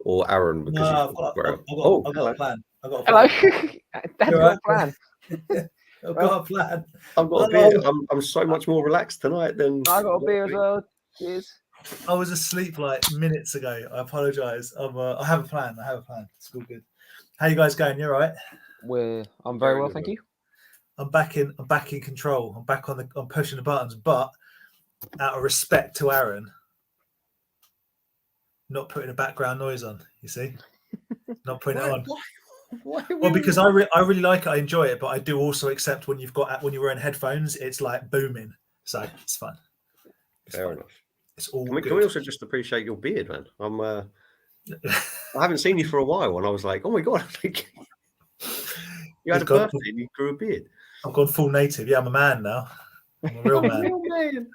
or Aaron because No, I've got a plan. I've got a plan. Hello. Dad's got a plan. I've got a plan. I've got a beer. I'm so much more relaxed tonight than I got a beer as well. Cheers. I was asleep like minutes ago. I apologise. I have a plan. It's all good. How you guys going? You all right? I'm very well, thank you. I'm back in control. I'm back I'm pushing the buttons, but out of respect to Aaron, not putting a background noise on. You see, not putting it on. Well, because I really like it. I enjoy it, but I do also accept when you're wearing headphones, it's like booming. So it's fun. Fair enough. It's all. Can we also just appreciate your beard, man? I haven't seen you for a while, and I was like, oh my god, you had a birthday and you grew a beard. I've gone full native. Yeah, I'm a man now. I'm a real man.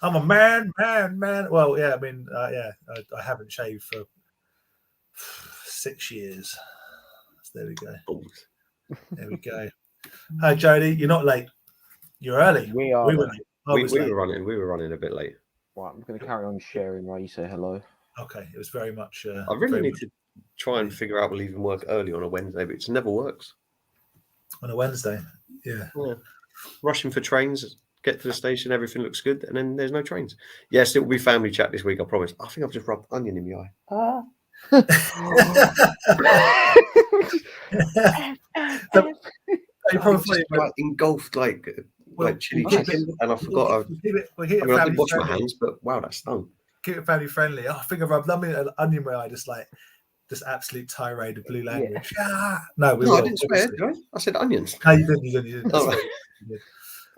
I'm a man. Well, yeah. I mean, I haven't shaved for 6 years. So there we go. There we go. Hi, Jody. You're not late. You're early. We are. We were running a bit late. Right, I'm going to carry on sharing while you say hello. Okay, it was very much. I really need to try and figure out leaving work early on a Wednesday, but it never works. On a Wednesday, yeah. Rushing for trains, get to the station, everything looks good, and then there's no trains. Yes, it will be family chat this week, I promise. I think I've just rubbed onion in my eye. You probably engulfed like chili chicken, and I forgot. I did wash my hands, but wow, that stung. Keep it family friendly. Oh, I think I've rubbed onion in my eye, just absolute tirade of blue language. Yeah. No, I didn't swear, did I? I said onions. No, you didn't.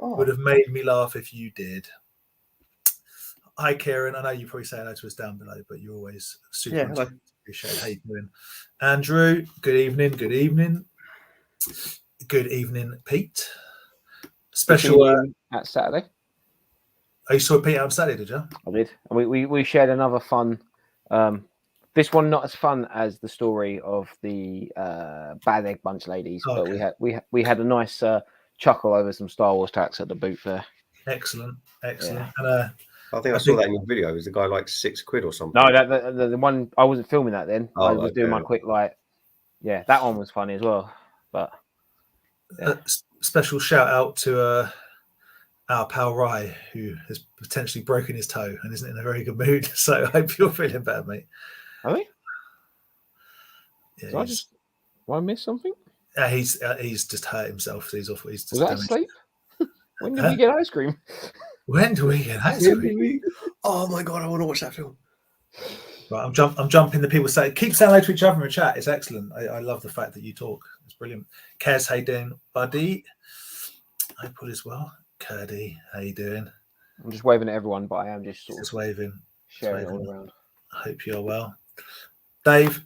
Would have made me laugh if you did. Hi, Kieran. I know you probably say hello to us down below, but you're always super appreciate how you doing. Andrew, good evening. Good evening, Pete. Special at Saturday. Oh, you saw Pete on Saturday, did you? I did. We shared another fun. This one not as fun as the story of the Bad Egg Bunch ladies, but we had a nice chuckle over some Star Wars tracks at the boot fair. Excellent. Yeah. And, I think I saw that in your video. It was the guy like £6 or something. No, the one I wasn't filming that then. I was doing my quick that one was funny as well. But special shout out to our pal Rye, who has potentially broken his toe and isn't in a very good mood. So I hope you're feeling better, mate. Are we? Yeah, did I miss something? He's just hurt himself. He's off. He's just was that sleep? When did we get ice cream? When do we get ice cream? Oh my god, I want to watch that film. Right, I'm jumping. The people say keep saying hello to each other in the chat. It's excellent. I love the fact that you talk. It's brilliant. Kez, how you doing, buddy? I put as well. Curdy, how you doing? I'm just waving at everyone, but I am just sort of waving, sharing all around. I hope you're well. Dave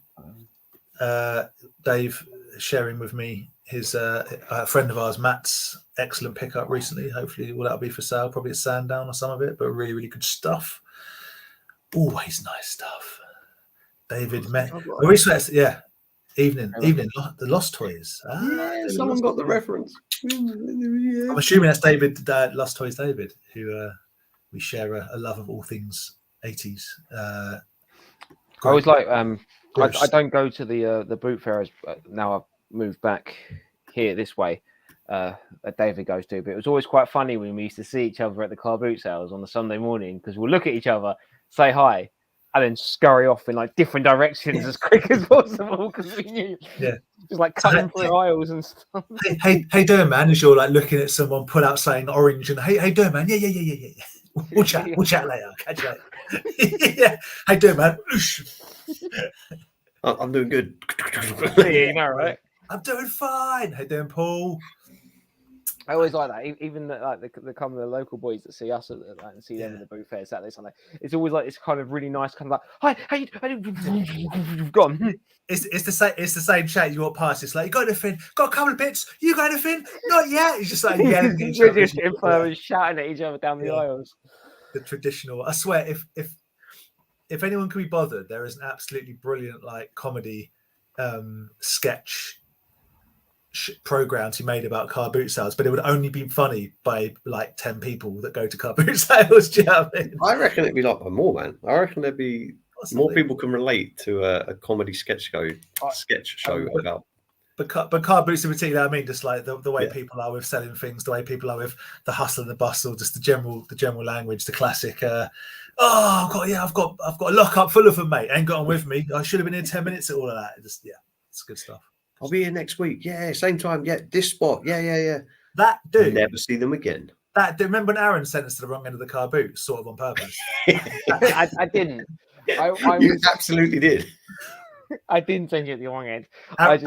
sharing with me his a friend of ours, Matt's excellent pickup recently. Hopefully, that'll be for sale. Probably at Sandown or some of it, but really, really good stuff. Always nice stuff. David met. Evening. The Lost Toys. Someone got the reference. I'm assuming that's David, Lost Toys David, who we share a love of all things 80s. I always like. I don't go to the boot fairs now. I've moved back here this way. That David goes to, but it was always quite funny when we used to see each other at the car boot sales on the Sunday morning because we'll look at each other, say hi, and then scurry off in like different directions as quick as possible because we knew, just like cutting through aisles and stuff. Hey, doing, man? As you're like looking at someone pull out saying orange and hey, doing, man? Yeah. We'll chat later. Catch you later. Yeah. Hey, doing, man? I'm doing good. Yeah, you know, right? I'm doing fine. Hey, doing, Paul? I always like that. Even the come of the local boys that see us and see them in the booth fair Saturday, Sunday. It's always like this kind of really nice kind of like, hi, you've gone. It's the same chat you walk past. It's like, you got anything? Got a couple of bits? You got anything? Not yet. It's just like we're just shouting at each other down the aisles. The traditional. I swear, if anyone can be bothered, there is an absolutely brilliant like comedy sketch program he made about car boot sales, but it would only be funny by like 10 people that go to car boot sales. Do you know what I mean? I reckon it'd be like more, man. I reckon there'd be More people can relate to a comedy sketch show but- about. But car boots in particular, I mean, just like the way Yeah. people are with selling things, the way people are with the hustle and the bustle, just the general language, the classic. I've got a lockup full of them, mate. Ain't got them with me. I should have been in 10 minutes at all of that. It's good stuff. I'll be here next week. Yeah, same time. Yeah, this spot. Yeah. That dude. Never see them again. Remember when Aaron sent us to the wrong end of the car boot, sort of on purpose. I didn't. You absolutely did. I didn't send you at the wrong end. Aaron,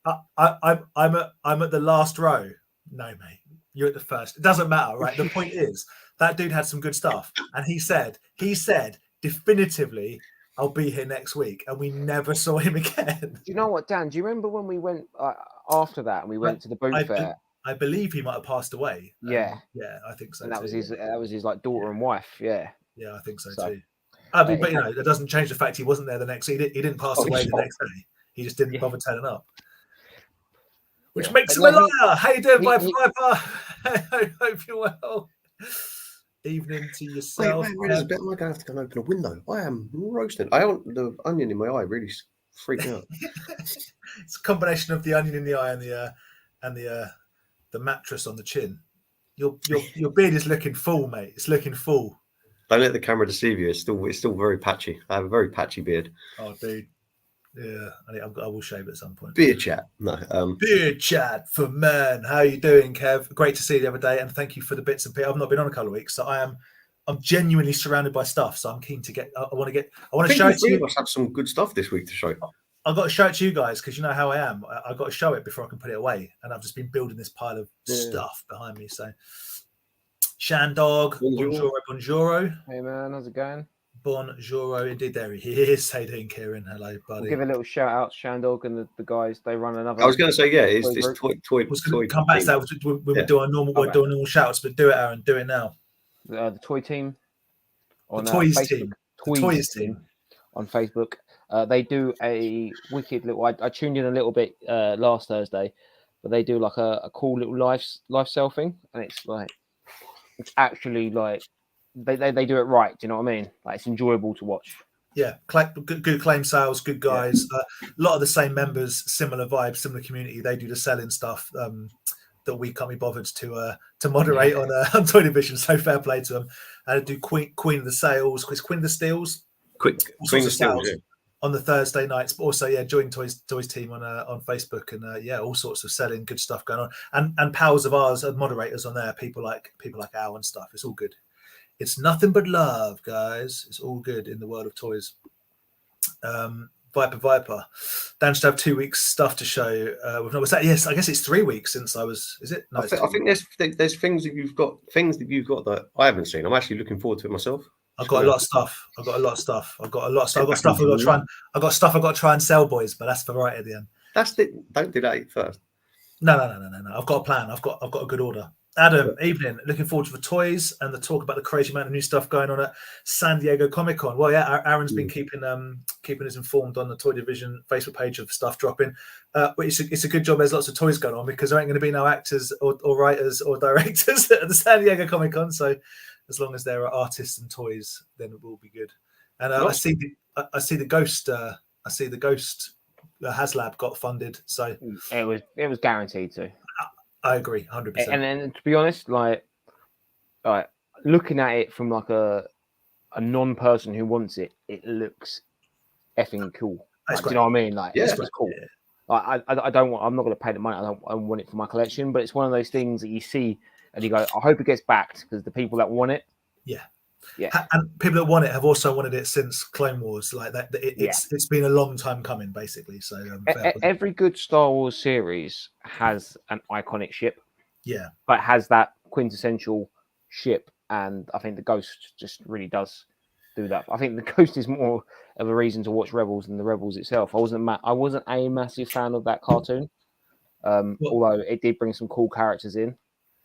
I'm at the last row. No, mate, you're at the first. It doesn't matter, right? The point is that dude had some good stuff, and he said definitively, I'll be here next week, and we never saw him again. Do you know what, Dan? Do you remember when we went after that and we went to the boot fair? I believe he might have passed away. Yeah, I think so. And that too. was his like daughter and wife. Yeah, I think so too. But that doesn't change the fact he wasn't there the next. He didn't pass away the next day. He just didn't bother turning up, which makes him a liar. How you doing, Viper? I hope you're well. Evening to yourself. Wait, am I going to have to go and open a window? I am roasting. I want the onion in my eye really freaking out. It's a combination of the onion in the eye and the mattress on the chin. Your beard is looking full, mate. It's looking full. Don't let the camera deceive you. It's still very patchy. I have a very patchy beard. Oh, dude. Yeah, I will shave at some point. Beard chat. No. Beard chat for men. How are you doing, Kev? Great to see you the other day, and thank you for the bits and pieces. I've not been on a couple of weeks, so I'm genuinely surrounded by stuff. So I'm keen to get. I want to show it to you. I have some good stuff this week to show. I've got to show it to you guys because you know how I am. I've got to show it before I can put it away, and I've just been building this pile of stuff behind me. So, Shandog, bonjour. Hey man, how's it going? Bonjour, indeed. There he is. How you doing, Kieran? Hello, buddy. We'll give a little shout out to Shandog and the guys. They run another. I was going to say, yeah, it's toy. Come back to that when we do our normal. We're doing normal shouts, but do it, Aaron. Do it now. The toy team. On Toys Facebook, team. Toys team on Facebook. They do a wicked little. I tuned in a little bit last Thursday, but they do like a cool little live selfing, and it's actually like they do it right. Do you know what I mean? Like it's enjoyable to watch. Yeah, good claim sales, good guys. A lot of the same members, similar vibes, similar community. They do the selling stuff that we can't be bothered to moderate on Toy Division. So fair play to them. And do Queen of the Sales, Queen of the Steals, Queen of the Steals. Yeah. On the Thursday nights, but also join Toys team on Facebook, and all sorts of selling good stuff going on, and pals of ours and moderators on there, people like Al and stuff. It's all good. It's nothing but love, guys. It's all good in the world of toys. Viper. Dan should have 2 weeks stuff to show. Yes, I guess it's 3 weeks since I was. Is it? No, I think there's things that you've got that I haven't seen. I'm actually looking forward to it myself. I've got a lot of stuff. I've got stuff I've got to try and sell, boys, but that's for right at the end. Don't do that first. No. I've got a plan. I've got a good order. Adam, evening. Looking forward to the toys and the talk about the crazy amount of new stuff going on at San Diego Comic-Con. Well, yeah, Aaron's been keeping us informed on the Toy Division Facebook page of stuff dropping. It's a good job there's lots of toys going on because there ain't going to be no actors or writers or directors at the San Diego Comic-Con. So as long as there are artists and toys, then it will be good. And I see the Ghost. I see the Ghost. HasLab got funded, so it was guaranteed to. I agree, 100%. And then to be honest, like looking at it from like a non-person who wants it, it looks effing cool. Like, do you know what I mean? Like, it's cool. Yeah. Like, I don't want. I'm not going to pay the money. I want it for my collection. But it's one of those things that you see and you go, I hope it gets backed because the people that want it. Yeah. And people that want it have also wanted it since Clone Wars. Like that, it's been a long time coming, basically. So every good Star Wars series has an iconic ship. Yeah, but has that quintessential ship, and I think the Ghost just really does do that. I think the Ghost is more of a reason to watch Rebels than the Rebels itself. I wasn't a massive fan of that cartoon, although it did bring some cool characters in.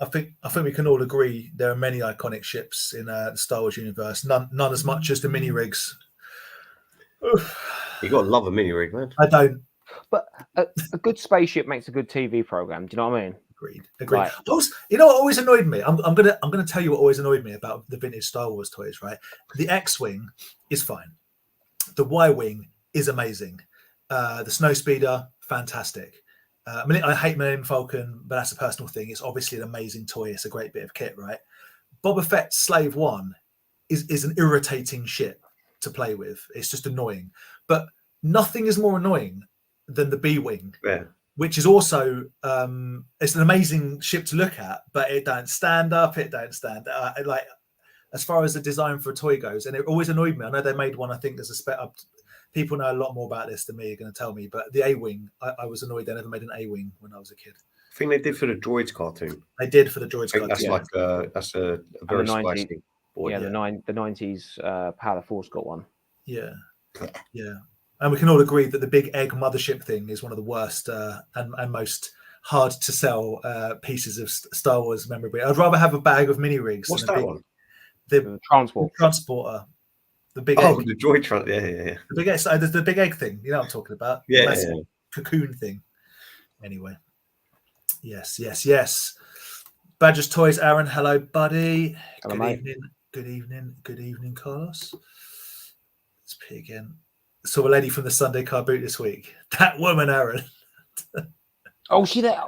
I think we can all agree there are many iconic ships in the Star Wars universe. None as much as the mini rigs. You got to love a mini rig, man. I don't. But a good spaceship makes a good TV program. Do you know what I mean? Agreed. Right. You know what always annoyed me? I'm gonna tell you what always annoyed me about the vintage Star Wars toys. Right, the X-wing is fine. The Y-Wing is amazing. The Snowspeeder, fantastic. I hate Millennium Falcon, but that's a personal thing. It's obviously an amazing toy. It's a great bit of kit, right? Boba Fett Slave One is an irritating ship to play with. It's just annoying. But nothing is more annoying than the B-Wing, which is also it's an amazing ship to look at, but it don't stand up. It don't stand like as far as the design for a toy goes, and it always annoyed me. I know they made one. I think there's a spec up. People know a lot more about this than me. Are going to tell me, but the A-Wing, I was annoyed they never made an A-Wing when I was a kid. I think they did for the Droids cartoon. They did for the Droids cartoon. That's that's a very spicy boy. Yeah, the 90s Power of the Force got one. Yeah, yeah. And we can all agree that the big egg mothership thing is one of the worst and most hard to sell pieces of Star Wars memorabilia. I'd rather have a bag of mini rigs. What's that one? The transporter. The big egg. The droid yeah. The big egg, the big egg thing. You know what I'm talking about? Yeah. Cocoon thing. Anyway. Yes. Badger's Toys, Aaron. Hello, buddy. Hello, Good mate. Good evening, Carlos. Let's pee again. Saw a lady from the Sunday car boot this week. That woman, Aaron. Oh, she there?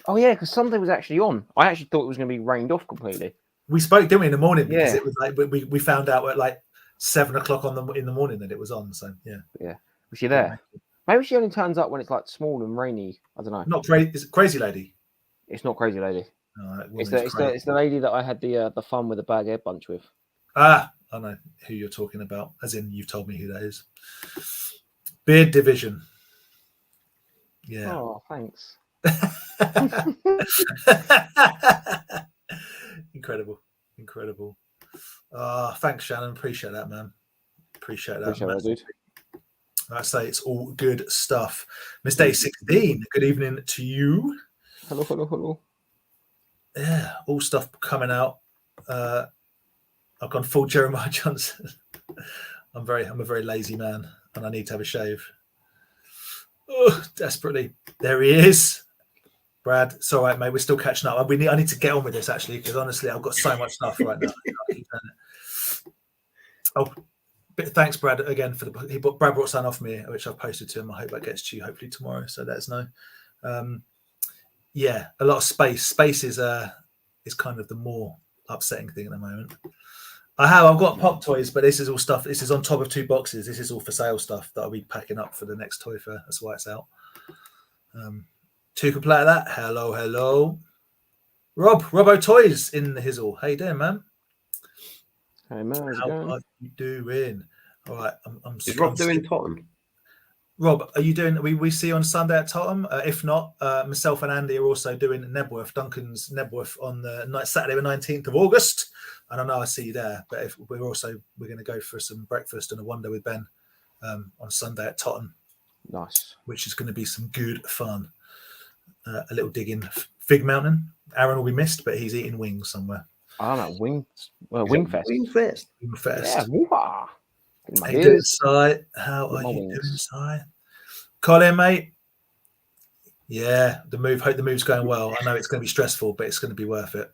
Oh yeah, because Sunday was actually on. I actually thought it was going to be rained off completely. We spoke, didn't we, in the morning? Because Yeah. it was like we found out at like 7 o'clock in the morning that it was on. So yeah. Was she there? Maybe she only turns up when it's like small and rainy. I don't know. Not crazy. Is it Crazy Lady? It's not Crazy Lady. No, It's the lady that I had the fun with the bag air bunch with. Ah, I know who you're talking about. As in, you've told me who that is. Beard Division. Yeah. Oh, thanks. Incredible. Thanks, Shannon. Appreciate that, man. Appreciate that, dude. I say it's all good stuff. Miss Day 16, good evening to you. Hello. Yeah, all stuff coming out. I've gone full Jeremiah Johnson. I'm a very lazy man, and I need to have a shave. Oh, desperately. There he is. Brad, it's all right, mate. We're still catching up. I need to get on with this, actually, because honestly, I've got so much stuff right now. Oh, thanks, Brad, again for Brad brought something off me, which I've posted to him. I hope that gets to you hopefully tomorrow. So let us know. Yeah, a lot of space. Space is kind of the more upsetting thing at the moment. I've got pop toys, but this is all stuff. This is on top of 2 boxes. This is all for sale stuff that I'll be packing up for the next toy fair. That's why it's out. 2 can play at that. Hello. Robbo Toys in the hizzle. How you doing, man? Hey, man. How are you doing? All right. Is Rob doing Tottenham? Rob, are you doing? We see you on Sunday at Tottenham. If not, myself and Andy are also doing Nebworth, Duncan's Nebworth on the Saturday, the 19th of August. And I know I see you there. But if we're going to go for some breakfast and a wonder with Ben on Sunday at Tottenham. Nice. Which is going to be some good fun. A little dig in Fig Mountain. Aaron will be missed, but he's eating wings somewhere. I don't know, Wingfest. Wingfest. Yeah, woo-ha. How you doing, Si? How are you doing, Si? Colin, mate. Yeah, hope the move's going well. I know it's going to be stressful, but it's going to be worth it.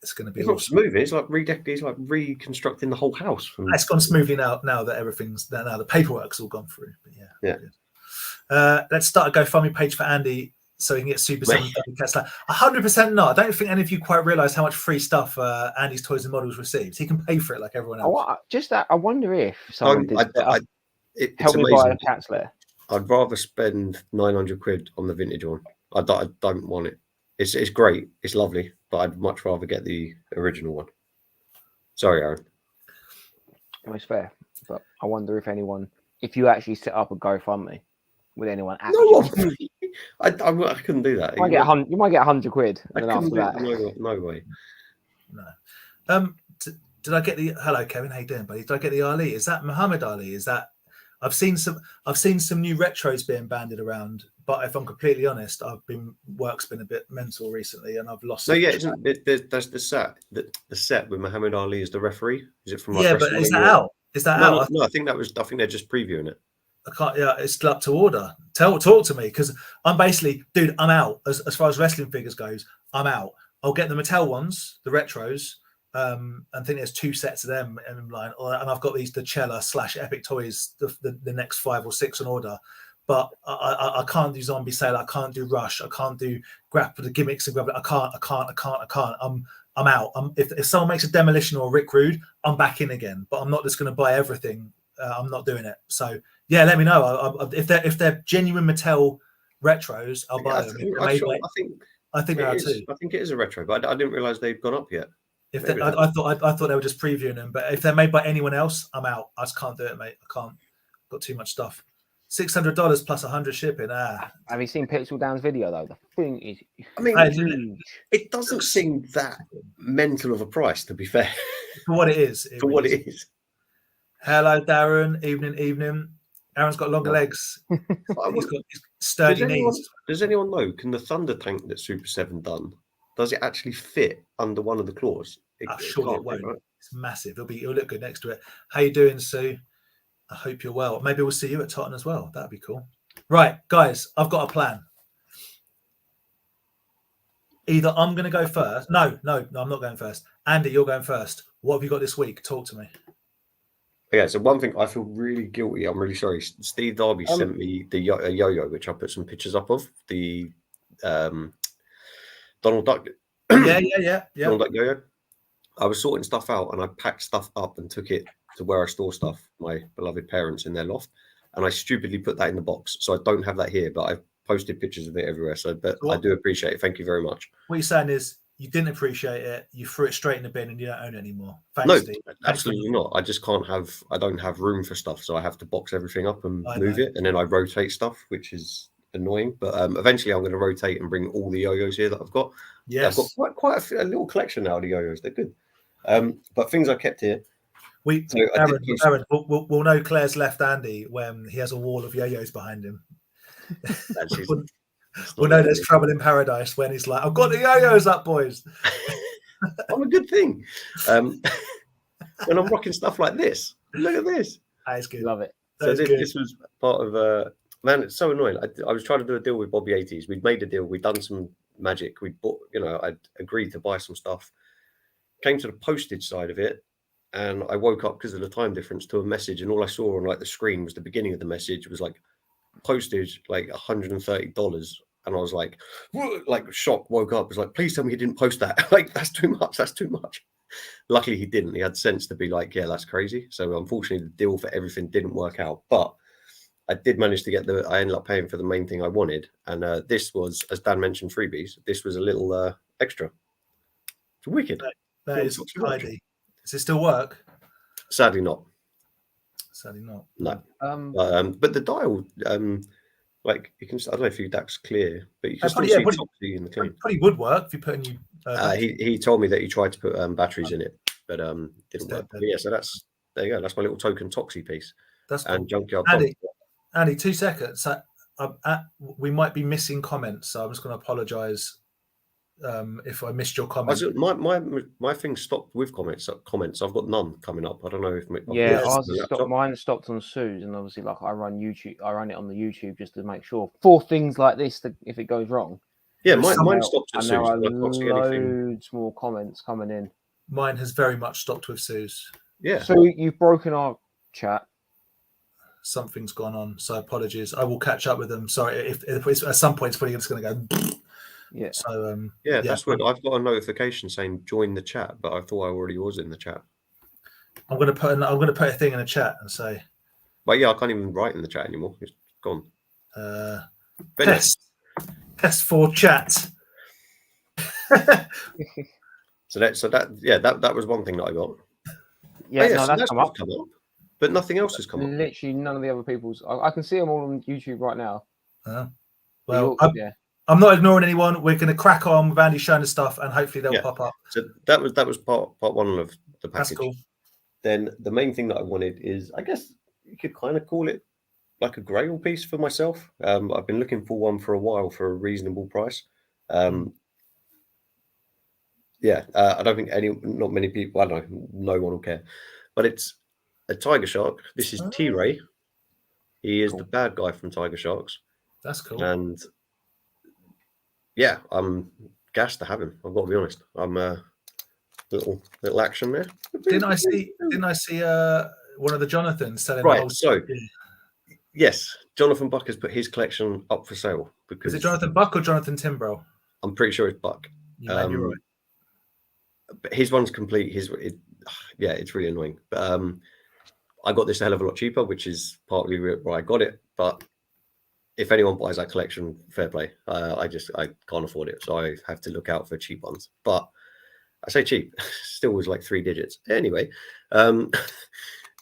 It's going to be awesome. Not smooth. It's like reconstructing the whole house. It's gone smoothly now that everything's now the paperwork's all gone through. But yeah. Let's start a GoFundMe page for Andy so he can get Super 7 Tesla. 100% not. I don't think any of you quite realise how much free stuff Andy's Toys and Models receives. He can pay for it like everyone else. I wonder if someone help me buy a cat's lair. I'd rather spend 900 quid on the vintage one. I don't want it. It's great. It's lovely, but I'd much rather get the original one. Sorry, Aaron. It's fair, but I wonder if you actually set up a GoFundMe with anyone actually. I couldn't do that. You might get 100 quid, and then after that, no way. No. Did I get the hello, Kevin? How you doing, buddy? Did I get the Ali? Is that Muhammad Ali? Is that I've seen some new retros being banded around, but if I'm completely honest, work's been a bit mental recently, and I've lost. No, there's the set with Muhammad Ali as the referee. Is it from? Yeah, but is that out? Is that out? No, I think they're just previewing it. I can't. Yeah, it's still up to order. Talk to me, because I'm basically, dude. I'm out as far as wrestling figures goes. I'm out. I'll get the Mattel ones, the retros. and I think there's 2 sets of them in line. And I've got the Cella / Epic Toys, the next 5 or 6 on order. But I can't do Zombie Sailor. I can't do Rush. I can't do Grapple, the gimmicks and Grapple. I can't. I'm out. If someone makes a Demolition or a Rick Rude, I'm back in again. But I'm not just going to buy everything. I'm not doing it. So yeah, let me know. If they're genuine Mattel retros, I'll buy them. I think they are too. I think it is a retro, but I didn't realize they'd gone up yet. I thought they were just previewing them, but if they're made by anyone else, I'm out. I just can't do it, mate. I can't. Got too much stuff. $600 plus 100 shipping. Have you seen Pixel Down's video though? The thing is, I mean, it doesn't seem that mental of a price, to be fair. For what it is. What it is. Hello, Darren. Evening. Aaron's got longer legs. He's got sturdy knees. Does anyone know? Can the Thunder Tank that Super 7 done? Does it actually fit under one of the claws? Surely it won't. Right? It's massive. It'll look good next to it. How you doing, Sue? I hope you're well. Maybe we'll see you at Tottenham as well. That'd be cool. Right, guys, I've got a plan. Either I'm going to go first. No, I'm not going first. Andy, you're going first. What have you got this week? Talk to me. Yeah, so one thing, I feel really guilty. I'm really sorry. Steve Darby sent me a yo-yo, which I put some pictures up of. The Donald Duck. Yeah. Donald Duck yo-yo. I was sorting stuff out and I packed stuff up and took it to where I store stuff, my beloved parents in their loft. And I stupidly put that in the box. So I don't have that here, but I've posted pictures of it everywhere. So I do appreciate it. Thank you very much. What you're saying is you didn't appreciate it. You threw it straight in the bin and you don't own it anymore. Thanks, no, Steve. Absolutely not. I just I don't have room for stuff. So I have to box everything up and move it. And then I rotate stuff, which is annoying. But eventually I'm going to rotate and bring all the yo-yos here that I've got. Yes. I've got quite a little collection now of the yo-yos. They're good. But things I kept here. Aaron, we'll know Claire's left Andy when he has a wall of yo-yos behind him. We'll know there's trouble in paradise when he's like, I've got the yo-yos up, boys. I'm a good thing. When I'm rocking stuff like this, look at this. That is good. Love it. So this was part of man, it's so annoying. I was trying to do a deal with Bobby 80s. We'd made a deal. We'd done some magic. We'd bought, I'd agreed to buy some stuff. Came to the postage side of it. And I woke up because of the time difference to a message, and all I saw on the screen was the beginning of the message was postage $130, and I was like shocked. Woke up, was like, please tell me he didn't post that. That's too much. That's too much. Luckily he didn't. He had sense to be like, yeah, that's crazy. So unfortunately the deal for everything didn't work out, but I did manage to get I ended up paying for the main thing I wanted, and this was, as Dan mentioned, freebies. This was a little extra. It's wicked. That is tidy. Does it still work? Sadly not. No. But the dial, you can. I don't know if that's clear, but you can still see Toxie in the clean. Probably would work if you put a new. He told me that he tried to put batteries in it, but didn't work. But yeah, so there you go. That's my little token Toxie piece. That's cool. And Junkyard. Andy, 2 seconds. So, we might be missing comments, so I'm just going to apologise. If I missed your comment, my thing stopped with comments. I've got none coming up. I don't know if mine stopped on Sue's, and obviously, I run YouTube. I run it on the YouTube just to make sure for things like this. If it goes wrong, yeah, mine stopped at Sue's. And there are loads more comments coming in. Mine has very much stopped with Sue's. Yeah. So you've broken our chat. Something's gone on, so apologies. I will catch up with them. Sorry, if at some point it's probably just going to go. Yeah. So that's weird. I've got a notification saying join the chat, but I thought I already was in the chat. I'm going to put a thing in the chat and say. But yeah, I can't even write in the chat anymore. It's gone. S4 chat. So that was one thing that I got. Yeah, that's come up. But nothing else has come up. Literally none of the other people's. I can see them all on YouTube right now. I'm not ignoring anyone. We're going to crack on with Andy showing the stuff, and hopefully they'll pop up. So that was part one of the package. That's cool. Then the main thing that I wanted is, I guess you could kind of call it like a grail piece for myself. I've been looking for one for a while for a reasonable price. I don't think not many people. I don't know. No one will care. But it's a Tiger Shark. This is T-Ray. He is the bad guy from Tiger Sharks. That's cool. And yeah, I'm gassed to have him. I've got to be honest. I'm little action there. Didn't I see one of the Jonathans selling Right, the whole so yeah. yes, Jonathan Buck has put his collection up for sale because Is it Jonathan Buck or Jonathan Timbrell? I'm pretty sure it's Buck. You may be right. But his one's complete. It's really annoying. But I got this a hell of a lot cheaper, which is partly why I got it. But if anyone buys that collection, fair play. I can't afford it, so I have to look out for cheap ones. But I say cheap, still was like 3 digits. Anyway,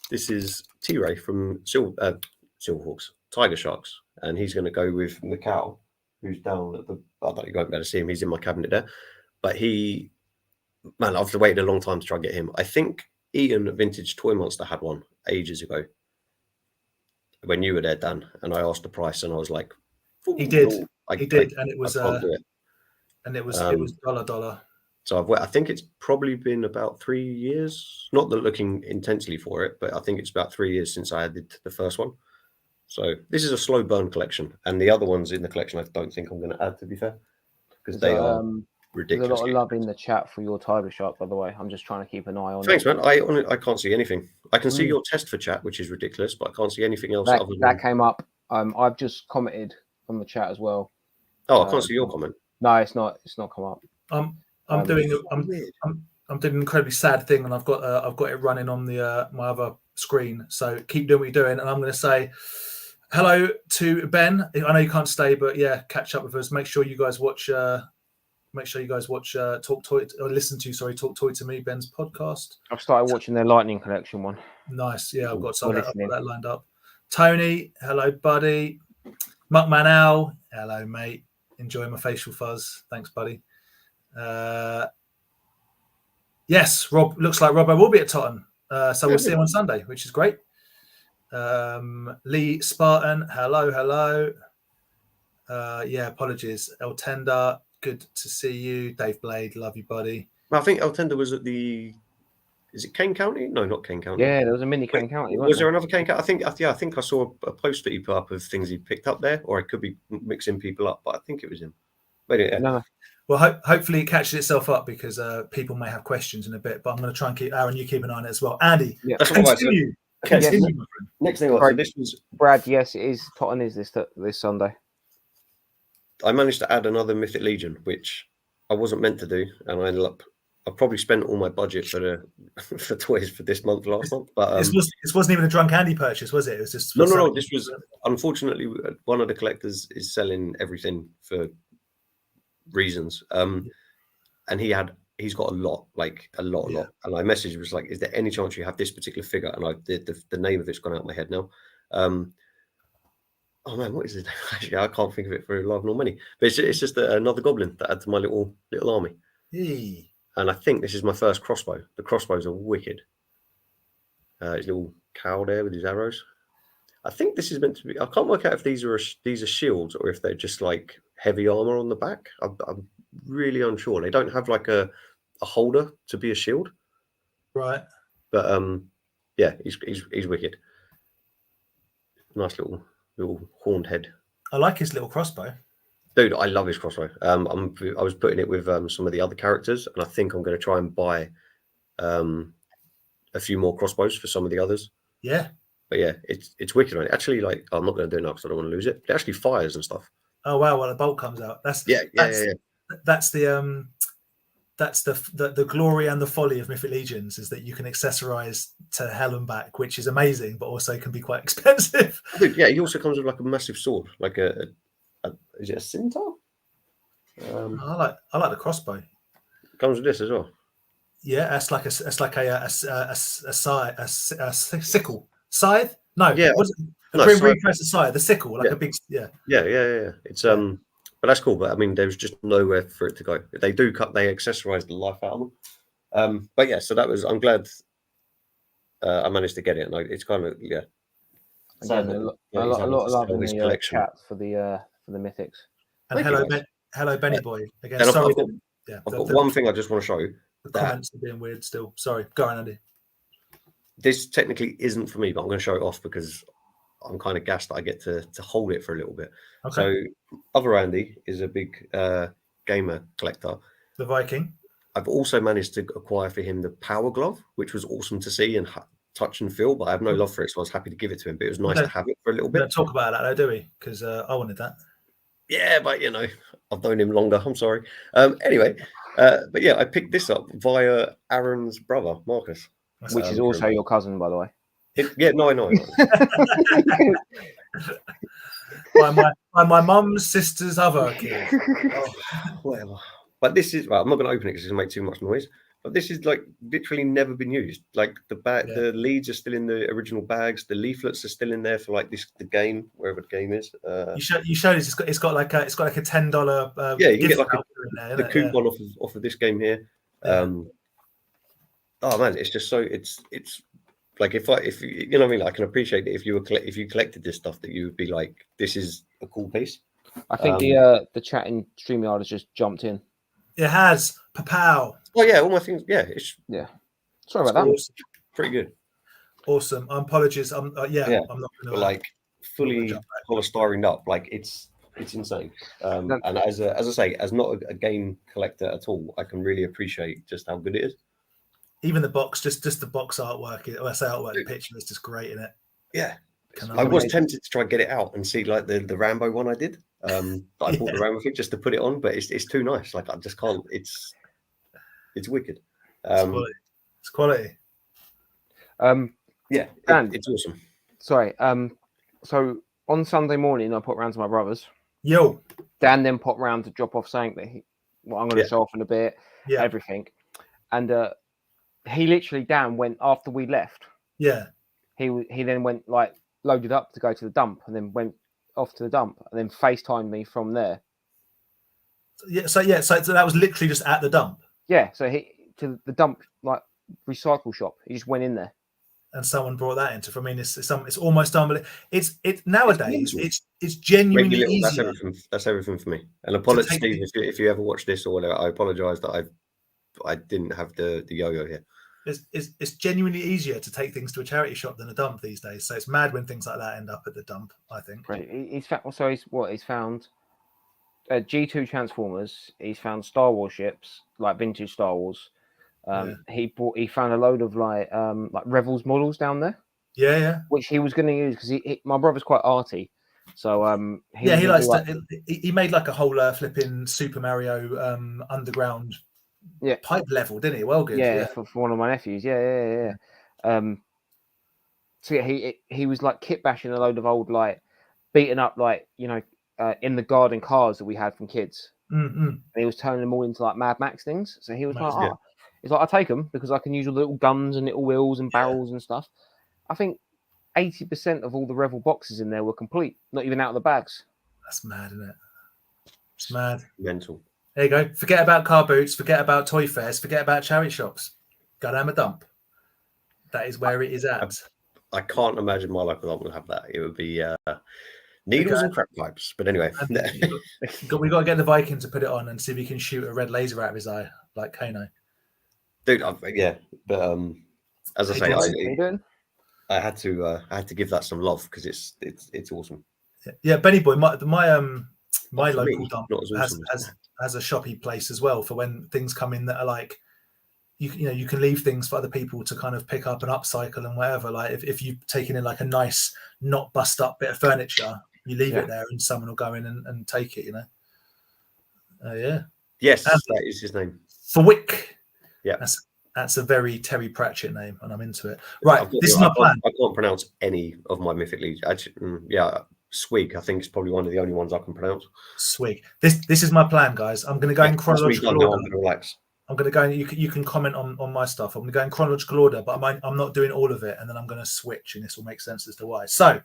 this is T-Ray from Silverhawks, Tiger Sharks, and he's going to go with Macau, who's down at the. I don't you won't be able to see him. He's in my cabinet there, but I've waited a long time to try and get him. I think Ian at Vintage Toy Monster had one ages ago when you were there, Dan, and I asked the price, and I was like, he did, no, and it was I can't do it. And it was $1. So I think it's probably been about 3 years, not that looking intensely for it, but I think it's about 3 years since I added the first one. So this is a slow burn collection, and the other ones in the collection I don't think I'm going to add, to be fair, because they are ridiculous. There's a lot of love in the chat for your Tiger Shark, by the way. I'm just trying to keep an eye on Thanks, it. man. I can't see anything. I can see your test for chat, which is ridiculous, but I can't see anything else. That came up. I've just commented on the chat as well. Oh, I can't see your comment. No, it's not come up. I'm doing an incredibly sad thing, and I've got it running on the my other screen. So keep doing what you're doing, and I'm going to say hello to Ben. I know you can't stay, but yeah, catch up with us. Make sure you guys watch. Talk Toy or listen to Talk Toy to Me, Ben's podcast. I've started watching their Lightning Collection one. Nice, yeah, I've got that lined up. Tony, hello, buddy. Muckman Al, hello, mate. Enjoy my facial fuzz. Thanks, buddy. Yes, Rob. Looks like Robbo will be at Tottenham, so we'll see him on Sunday, which is great. Lee Spartan, hello. Yeah, apologies. El Tender, good to see you. Dave Blade, love you, buddy. Well, I think El Tender was at the. Is it Kane County? No, not Kane County. Yeah, there was a mini Kane County. Was there another Kane County? I think I saw a post that he put up of things he picked up there, or I could be mixing people up, but I think it was him. But yeah. No. Well, hopefully it catches itself up because people may have questions in a bit, but I'm going to try and keep Aaron. You keep an eye on it as well, Andy. Yeah, continue. Next thing, so this was Brad. Yes, it is. Tottenham is this Sunday. I managed to add another Mythic Legion, which I wasn't meant to do, and I ended up. I probably spent all my budget for toys for this month, last month. But this wasn't even a drunk Andy purchase, was it? It was just no. This was unfortunately one of the collectors is selling everything for reasons, and he's got a lot. And I messaged was like, "Is there any chance you have this particular figure?" And I did. The name of it's gone out of my head now. Oh man, what is it? Actually, I can't think of it for love nor money. But it's just another goblin that adds to my little army. Hey. And I think this is my first crossbow. The crossbows are wicked. His little cow there with his arrows. I think this is meant to be. I can't work out if these are shields or if they're just like heavy armor on the back. I'm really unsure. They don't have like a holder to be a shield, right? But yeah, he's wicked. Nice little horned head. I like his little crossbow. Dude, I love his crossbow. I was putting it with some of the other characters, and I think I'm going to try and buy a few more crossbows for some of the others. Yeah. But yeah, it's wicked. Right? Actually, like I'm not going to do it now because I don't want to lose it. It actually fires and stuff. Oh wow! Well, the bolt comes out. That's the glory and the folly of Mythic Legions is that you can accessorize to hell and back, which is amazing, but also can be quite expensive. Dude, yeah, he also comes with like a massive sword, like is it a scimitar? I like the crossbow. Comes with this as well. Yeah, it's like a sickle scythe. No, yeah, green press scythe. The sickle, like a big yeah. It's but that's cool. But I mean, there's just nowhere for it to go. They do they accessorize the life out of them. But yeah, so that was. I'm glad I managed to get it, and it's kind of Again, a lot of love in the chat for the mythics. And hello, Benny Boy. Again, and sorry. I've got one thing I just want to show you. The comments are being weird still. Sorry, go on, Andy. This technically isn't for me, but I'm going to show it off because I'm kind of gassed that I get to hold it for a little bit. Okay. So, other Andy is a big gamer collector. The Viking. I've also managed to acquire for him the Power Glove, which was awesome to see and touch and feel. But I have no love for it, so I was happy to give it to him. But it was nice to have it for a little We don't bit. talk about that, though, do we? Because I wanted that. Yeah, but I've known him longer. I'm sorry. Anyway, but yeah, I picked this up via Aaron's brother, Marcus. Which is also your cousin, by the way. No, I know. my mum's sister's other kid. Oh, whatever. But this is, well, I'm not going to open it because it's going to make too much noise. But this is like literally never been used. Like the leads are still in the original bags. The leaflets are still in there for like the game, wherever the game is. You showed us. It's got like a $10. Yeah, you can get like the coupon off of this game here. Yeah. Oh man, it's just so it's like if you know what I mean. Like, I can appreciate it if you collected this stuff, that you would be like, this is a cool piece. I think the chat in StreamYard has just jumped in. It has. Papow. Oh yeah, all my things. Yeah, Sorry about that. Awesome. Pretty good. Awesome. Apologies. I'm not going to like fully polystyrene up. Like it's insane. And as I say, as not a game collector at all, I can really appreciate just how good it is. Even the box, just the box artwork. I say artwork, the picture is just great in it. Yeah. I was tempted to try and get it out and see like the Rambo one I did. I bought the Rambo thing just to put it on, but it's too nice. Like, I just can't. It's wicked. It's quality. Yeah, it's awesome. Sorry. So on Sunday morning, I put round to my brother's. Yo. Dan then popped round to drop off something that I'm going to show off in a bit. Yeah. Everything. And he literally, Dan, went after we left. Yeah. He then went, like, loaded up to go to the dump, and then went off to the dump, and then FaceTimed me from there. So that was literally just at the dump. Yeah, so he to the dump, like, recycle shop. He just went in there, and someone brought that into. I mean, it's almost unbelievable. It's nowadays. It's genuinely easier. That's everything for me. And apologies, Steve, if you ever watch this or whatever. I apologise that I didn't have the yo-yo here. It's genuinely easier to take things to a charity shop than a dump these days. So it's mad when things like that end up at the dump, I think. Right. He's found G2 Transformers. He's found Star Wars ships, like vintage Star Wars. He found a load of like Revels models down there. Yeah. Which he was going to use because my brother's quite arty. So he likes to. He made like a whole flipping Super Mario underground pipe level, didn't he? Well, good. Yeah, for one of my nephews. Yeah. So yeah, he was like kit bashing a load of old, like, beaten up, like, in the garden cars that we had from kids. Mm-hmm. And he was turning them all into like Mad Max things. So he was he's like, I take them because I can use all the little guns and little wheels and barrels and stuff. I think 80% of all the Revel boxes in there were complete, not even out of the bags. That's mad, isn't it? It's mad. Mental. There you go. Forget about car boots. Forget about toy fairs. Forget about charity shops. Go down a dump. That is where it is at. I can't imagine my local dump will have that. It would be needles and crap pipes. But anyway, we got to get the Viking to put it on and see if he can shoot a red laser out of his eye like Kano. Dude, but as I say, I had to give that some love because it's awesome. Yeah, Benny Boy, my local dump awesome has a shoppy place as well for when things come in that are like, you can leave things for other people to kind of pick up and upcycle and whatever. Like if you've taken in like a nice, not bust up bit of furniture, you leave it there and someone will go in and take it, Yeah. Yes, that is his name. Fwick. Yeah. That's a very Terry Pratchett name, and I'm into it. Right, this is my plan. I can't pronounce any of my Mythic Legion. Actually, Swig, I think, is probably one of the only ones I can pronounce. Swig. This is my plan, guys. I'm going to go in chronological order. I'm going to relax. I'm going to go. You can comment on my stuff. I'm going to go in chronological order, but I'm not doing all of it, and then I'm going to switch, and this will make sense as to why. So,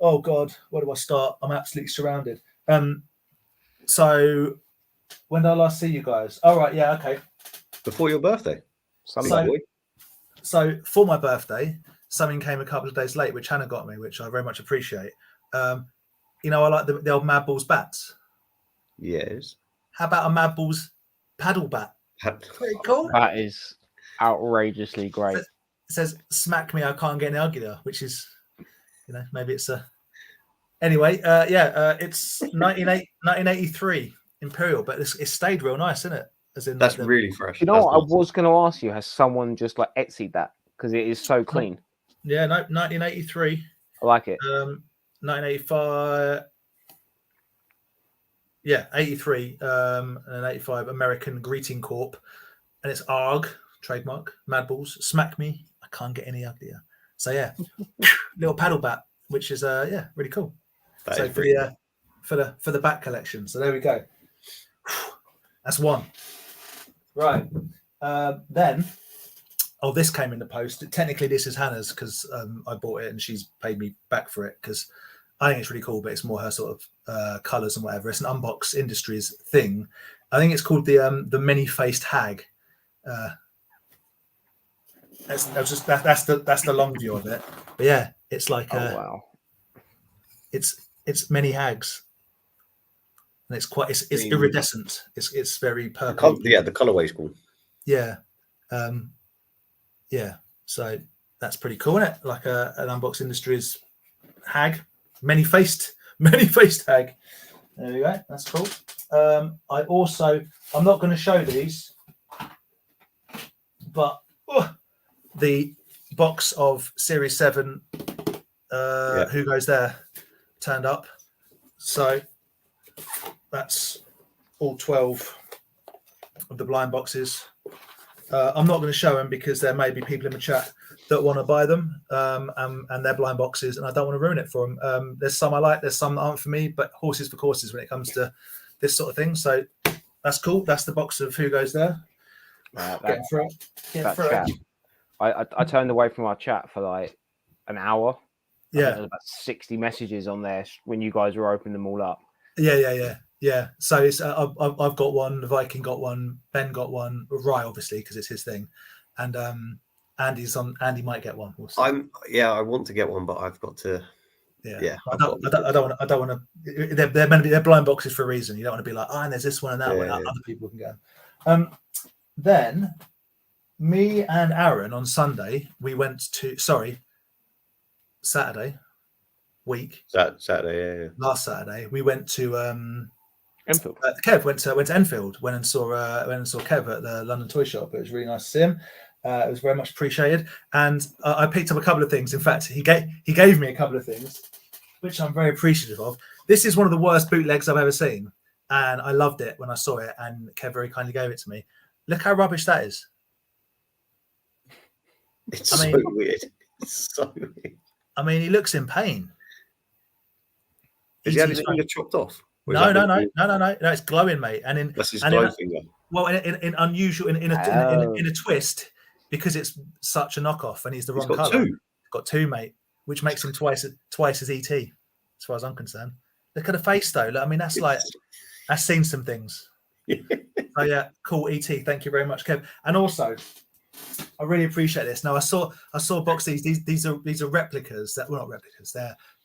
oh God, where do I start? I'm absolutely surrounded. So, when did I last see you guys? All right, yeah, okay. Before your birthday. So for my birthday, something came a couple of days late, which Hannah got me, which I very much appreciate. I like the old Mad Balls bats. Yes. How about a Mad Balls paddle bat? Pretty cool. That is outrageously great. It says, "Smack me, I can't get any uglier," which is, maybe it's a. Anyway, it's 1983 Imperial, but it's stayed real nice, isn't it? as in That's like the, really fresh. You know That's what? I nice. was going to ask you, has someone just like Etsy'd that? Because it is so clean. yeah, no, 1983, I like it. 1985. Yeah, 83 and 85 American Greeting Corp. And it's ARG, trademark, Madballs, Smack Me. I can't get any uglier. So yeah, little paddle bat, which is yeah, really cool. That So is for pretty the bat collection. So there we go. That's one. Right. Then this came in the post. Technically this is Hannah's because I bought it and she's paid me back for it because I think it's really cool, but it's more her sort of colors and whatever. It's an Unbox Industries thing. I think it's called the many-faced hag. That's the long view of it. But yeah, it's like wow. It's many hags, and it's iridescent. It's very purple. the colorway's cool. Yeah, yeah. So that's pretty cool, isn't it? Like an Unbox Industries hag, many-faced hag. There we go. That's cool. I'm not going to show these, but the box of Series 7 Who Goes There turned up. So that's all 12 of the blind boxes. I'm not going to show them because there may be people in the chat that want to buy them and they're blind boxes, and I don't want to ruin it for them. There's some I like, there's some that aren't for me, but horses for courses when it comes to this sort of thing. So that's cool. That's the box of Who Goes There. Get through it. I turned away from our chat for like an hour. Yeah, there's about 60 messages on there when you guys were opening them all up. Yeah. So it's I've got one, Viking got one, Ben got one, Rye obviously because it's his thing, and Andy might get one. We'll see. I want to get one, but I've got to. Yeah. I don't want to. They're blind boxes for a reason. You don't want to be like, and there's this one and that one. Other people can go. Then me and Aaron on Sunday we went to Saturday week. Saturday, Last Saturday we went to Enfield. Kev went to Enfield. Went and saw Kev at the London Toy Shop. It was really nice to see him. It was very much appreciated, and I picked up a couple of things. In fact, he gave me a couple of things, which I'm very appreciative of. This is one of the worst bootlegs I've ever seen, and I loved it when I saw it. And Kev very kindly gave it to me. Look how rubbish that is. It's so weird. It's so weird. I mean, he looks in pain. Has he had his finger chopped off? No. It's glowing, mate. And that's his glow finger. Well, in unusual in a twist, because it's such a knockoff, and he's the wrong color. Got two, mate, which makes him twice as ET, as far as I'm concerned. Look at the face, though. I mean, that's seen some things. Oh yeah, cool, ET. Thank you very much, Kev. And also, I really appreciate this. Now, I saw boxes. These are replicas. Not replicas.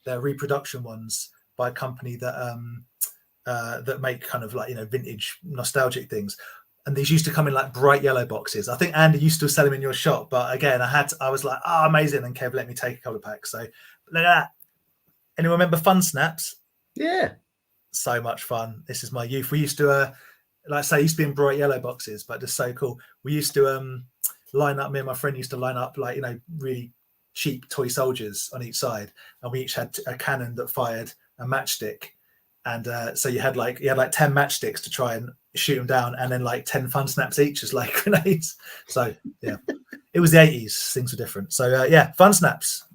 They're reproduction ones by a company that make kind of like vintage nostalgic things. And these used to come in like bright yellow boxes. I think Andy used to sell them in your shop, but again, I was like, amazing. And Kev let me take a couple of packs. So look at that. Anyone remember Fun Snaps? Yeah. So much fun. This is my youth. We used to, like I say, used to be in bright yellow boxes, but just so cool. We used to line up, me and my friend used to line up like, really cheap toy soldiers on each side. And we each had a cannon that fired a matchstick. And so you had like 10 matchsticks to try and shoot them down, and then like 10 Fun Snaps each as like grenades. So yeah, it was the 80s. Things were different. So Fun Snaps.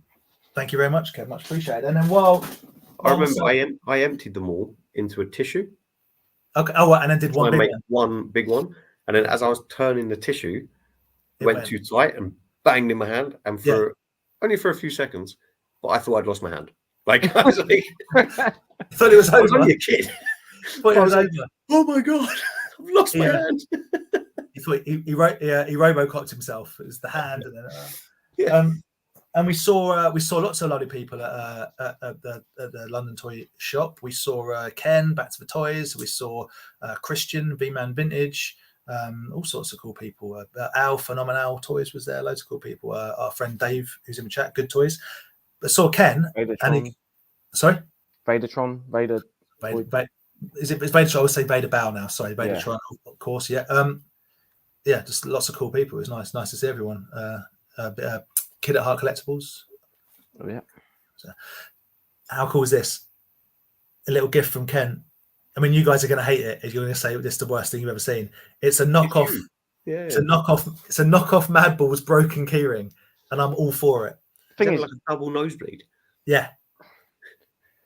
Thank you very much, Kev. Much appreciated. And then I remember I emptied them all into a tissue. Okay. Oh, and then did one big one, and then as I was turning the tissue, it went too tight and banged in my hand, and only for a few seconds, but I thought I'd lost my hand. Like I was like, I thought it was over. I was only a kid. Thought it was over. Oh my god, I've lost my hand. He thought he robocopped himself. It was the hand, and then and we saw lots of lovely people at the London Toy Shop. We saw Ken, Back to the Toys. We saw Christian, V-Man Vintage. All sorts of cool people. Al Phenomenal Toys was there. Loads of cool people. Our friend Dave, who's in the chat, Good Toys. But saw Ken. Sorry, Vadertron. Is it Vadertron? I would say Vader Bow now. Sorry, Vadertron, of course. Yeah. yeah, just lots of cool people. It's nice to see everyone. Kid at Heart Collectibles. Oh yeah. So, how cool is this? A little gift from Ken. I mean, you guys are going to hate it if you're going to say this is the worst thing you've ever seen. It's a knockoff. Yeah. It's a knockoff Mad Balls broken keyring, and I'm all for it. Thing is, like a double nosebleed. Yeah.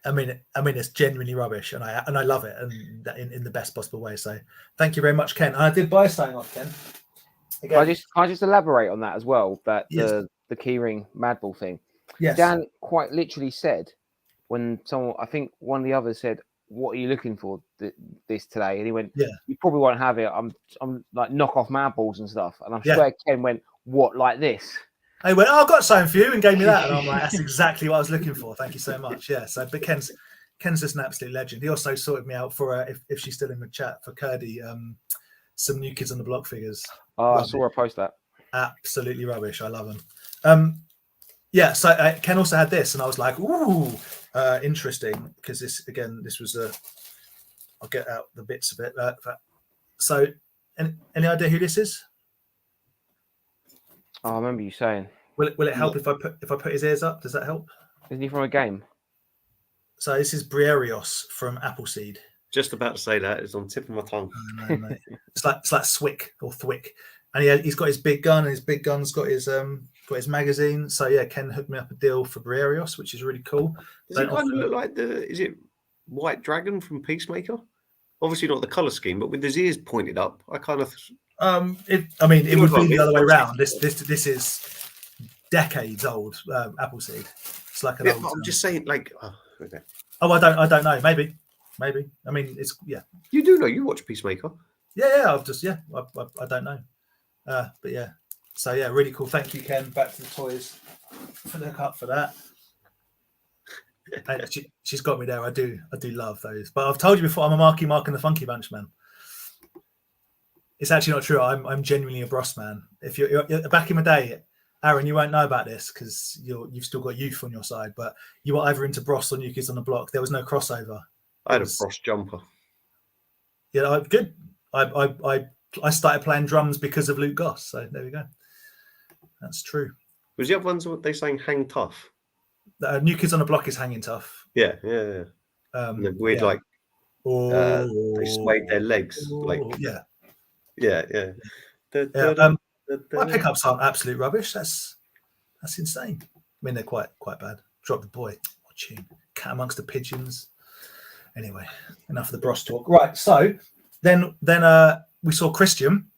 I mean, it's genuinely rubbish, and I love it, and in the best possible way. So, thank you very much, Ken. And I did buy something off Ken. Again, can I just elaborate on that as well? That yes. the keyring Madball thing. Yes. Dan quite literally said when someone, I think one of the others said, "What are you looking for this today?" And he went, "Yeah, you probably won't have it. I'm like knock off Madballs and stuff." And I'm sure Ken went, "What, like this?" I went, "Oh, I've got something for you," and gave me that, and I'm like, "That's exactly what I was looking for. Thank you so much." Yeah. So, but Ken's just an absolute legend. He also sorted me out for if she's still in the chat for Curdy, some New Kids on the Block figures. Oh, I saw her post that. Absolutely rubbish. I love them. Yeah. So Ken also had this, and I was like, "Ooh, interesting," because this was I'll get out the bits of it. So, any idea who this is? Oh, I remember you saying. Will it help if I put his ears up? Does that help? Isn't he from a game? So this is Brierios from Appleseed. Just about to say that. It's on the tip of my tongue. No. It's like Swick or Thwick, and he's got his big gun, and his big gun's got his magazine. So yeah, Ken hooked me up a deal for Brierios, which is really cool. Does it kind of look like is it White Dragon from Peacemaker? Obviously not the color scheme, but with his ears pointed up, I kind of. It would be the other way around. This is decades old. Appleseed. It's like an old. I'm just saying, like. Oh, okay. Oh, I don't know. Maybe. I mean, it's You do know. You watch Peacemaker. Yeah. I don't know. But yeah. So yeah, really cool. Thank you, Ken. Back to the toys. Look up for that. She's got me there. I do love those. But I've told you before, I'm a Marky Mark and the Funky Bunch man. It's actually not true. I'm genuinely a Bros man. If you're back in the day, Aaron, you won't know about this because you've still got youth on your side. But you were either into Bros or New Kids on the Block. There was no crossover. I had a Bros jumper. Yeah, good. I started playing drums because of Luke Goss. So there we go. That's true. Was the other ones what they saying hang tough? New Kids on the Block is hanging tough. Yeah. The weird they swayed their legs Yeah. My pickups aren't absolute rubbish. That's insane. I mean, they're quite bad. Drop the Boy. What tune? Cat Amongst the Pigeons. Anyway, enough of the Bros talk. Right. So then we saw Christian,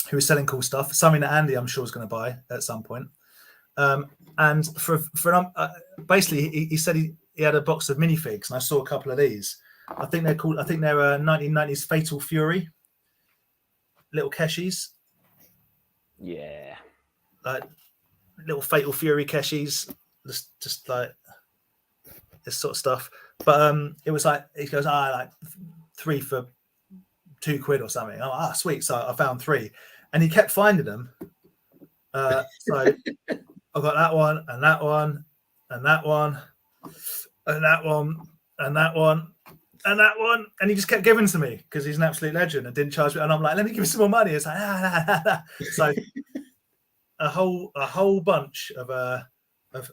who was selling cool stuff. Something that Andy, I'm sure, is going to buy at some point. And basically, he said he had a box of minifigs, and I saw a couple of these. I think they're 1990s Fatal Fury little Keshis. Yeah, like little Fatal Fury Keshis, just like this sort of stuff. But it was like he goes, like 3 for £2 or something. Oh, sweet! So I found 3, and he kept finding them. So I got that one, and that one, and that one, and that one, and that one, and that one, and he just kept giving to me because he's an absolute legend and didn't charge me. And I'm like, let me give you some more money. It's like so a whole bunch of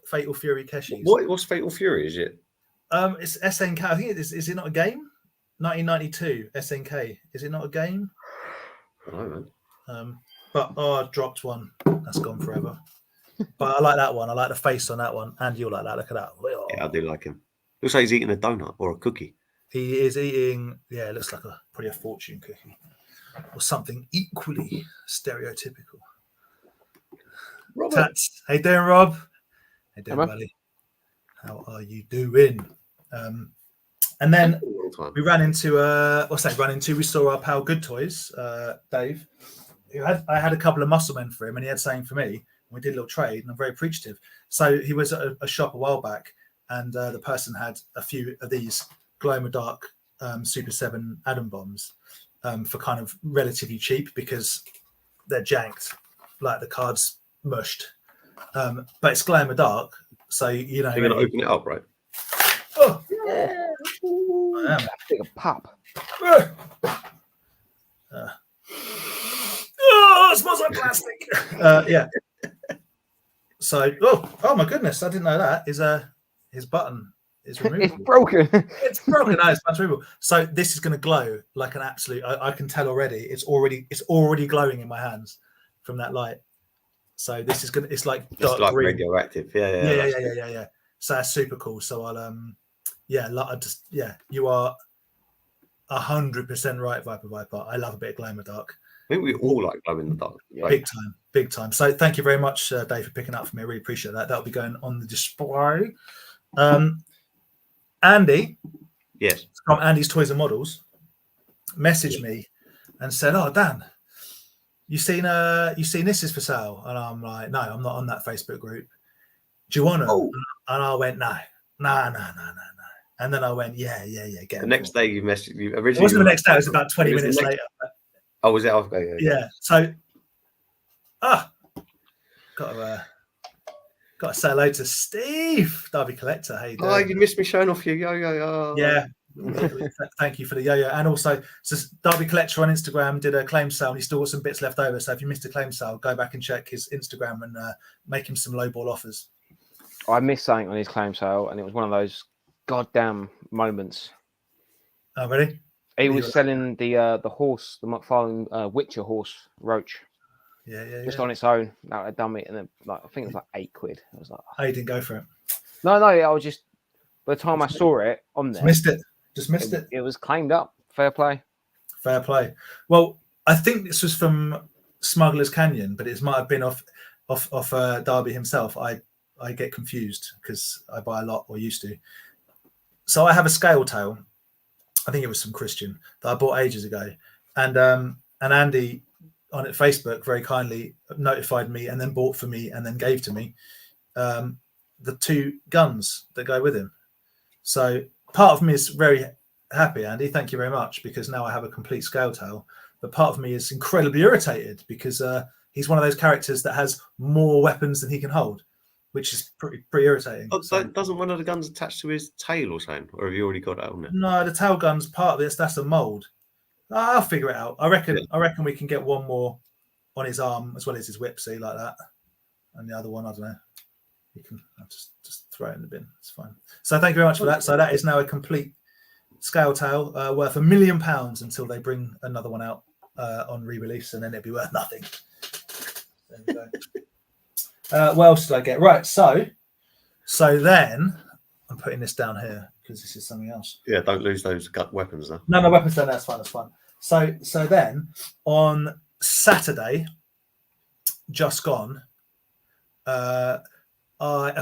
Fatal Fury Keshis. What's Fatal Fury? Is it? It's SNK. I think it is. Is it not a game? 1992 SNK. Is it not a game? I don't know. But I dropped one. That's gone forever. But I like that one. I like the face on that one. And you'll like that. Look at that. Yeah, I do like him. Looks like he's eating a donut or a cookie. He is eating, it looks like probably a fortune cookie or something equally stereotypical. Robert. Tats. How you doing, Rob? How you doing, buddy? How are you doing? And then we ran into, we saw our pal Good Toys, Dave. I had a couple of muscle men for him and he had something for me. We did a little trade and I'm very appreciative. So he was at a shop a while back and the person had a few of these glow-in-the-dark Super 7 atom bombs for kind of relatively cheap because they're janked, like the card's mushed. But it's glow-in-the-dark, so you know. You're going to open it up, right? Oh, yeah. I am. Big pop. Yeah. So, oh my goodness, I didn't know that. His button is removable. It's broken. It's broken. No, it's removable. So this is going to glow like an absolute. I can tell already. It's already glowing in my hands from that light. So this is gonna. It's like Just like green. radioactive. Yeah. So that's super cool. So I'll you are 100% right, Viper. I love a bit of glow in the dark. I think we all like glow in the dark. Big time. So thank you very much, Dave, for picking up for me. I really appreciate that. That'll be going on the display. Andy, yes, from Andy's Toys and Models, messaged me and said, "Oh, Dan, you seen this is for sale?" And I'm like, "No, I'm not on that Facebook group. Do you want to?" And I went, "No. And then I went, yeah. Get the next day you messaged you originally. It wasn't the next day. It was about 20 minutes later. Oh, was it? Okay, yeah. So, got to say hello to Steve, Derby Collector. Hey, oh, you missed me showing off your yo-yo. Yeah. Thank you for the yo-yo. And also, so Derby Collector on Instagram did a claim sale, and he's still got some bits left over. So if you missed a claim sale, go back and check his Instagram and make him some lowball offers. I missed something on his claim sale, and it was one of those goddamn moments. Oh, really? He was selling the horse, the McFarlane Witcher horse roach. Yeah. Just on its own. That had done it, and then I think it was like £8. I was like, oh, you didn't go for it? No. I was just, by the time I saw it on there, Just missed it. It was claimed up. Fair play. Well, I think this was from Smuggler's Canyon, but it might have been off Derby himself. I get confused because I buy a lot, or used to. So I have a scale tail. I think it was some Christian that I bought ages ago, and Andy on Facebook very kindly notified me and then bought for me and then gave to me the 2 guns that go with him. So part of me is very happy, Andy. Thank you very much, because now I have a complete scale tail. But part of me is incredibly irritated because he's one of those characters that has more weapons than he can hold, which is pretty irritating. Oh, so doesn't one of the guns attach to his tail or something? Or have you already got it on it? No, the tail gun's part of this. That's a mold. I'll figure it out. I reckon we can get one more on his arm as well as his whip, see, like that. And the other one, I don't know. You can just throw it in the bin. It's fine. So thank you very much for that. So that is now a complete scale tail worth £1 million until they bring another one out on re-release, and then it'd be worth nothing. There we go. What else did I get? Right, so then I'm putting this down here because this is something else. Yeah, don't lose those gut weapons though. No weapons then. That's fine. So then on Saturday, just gone, a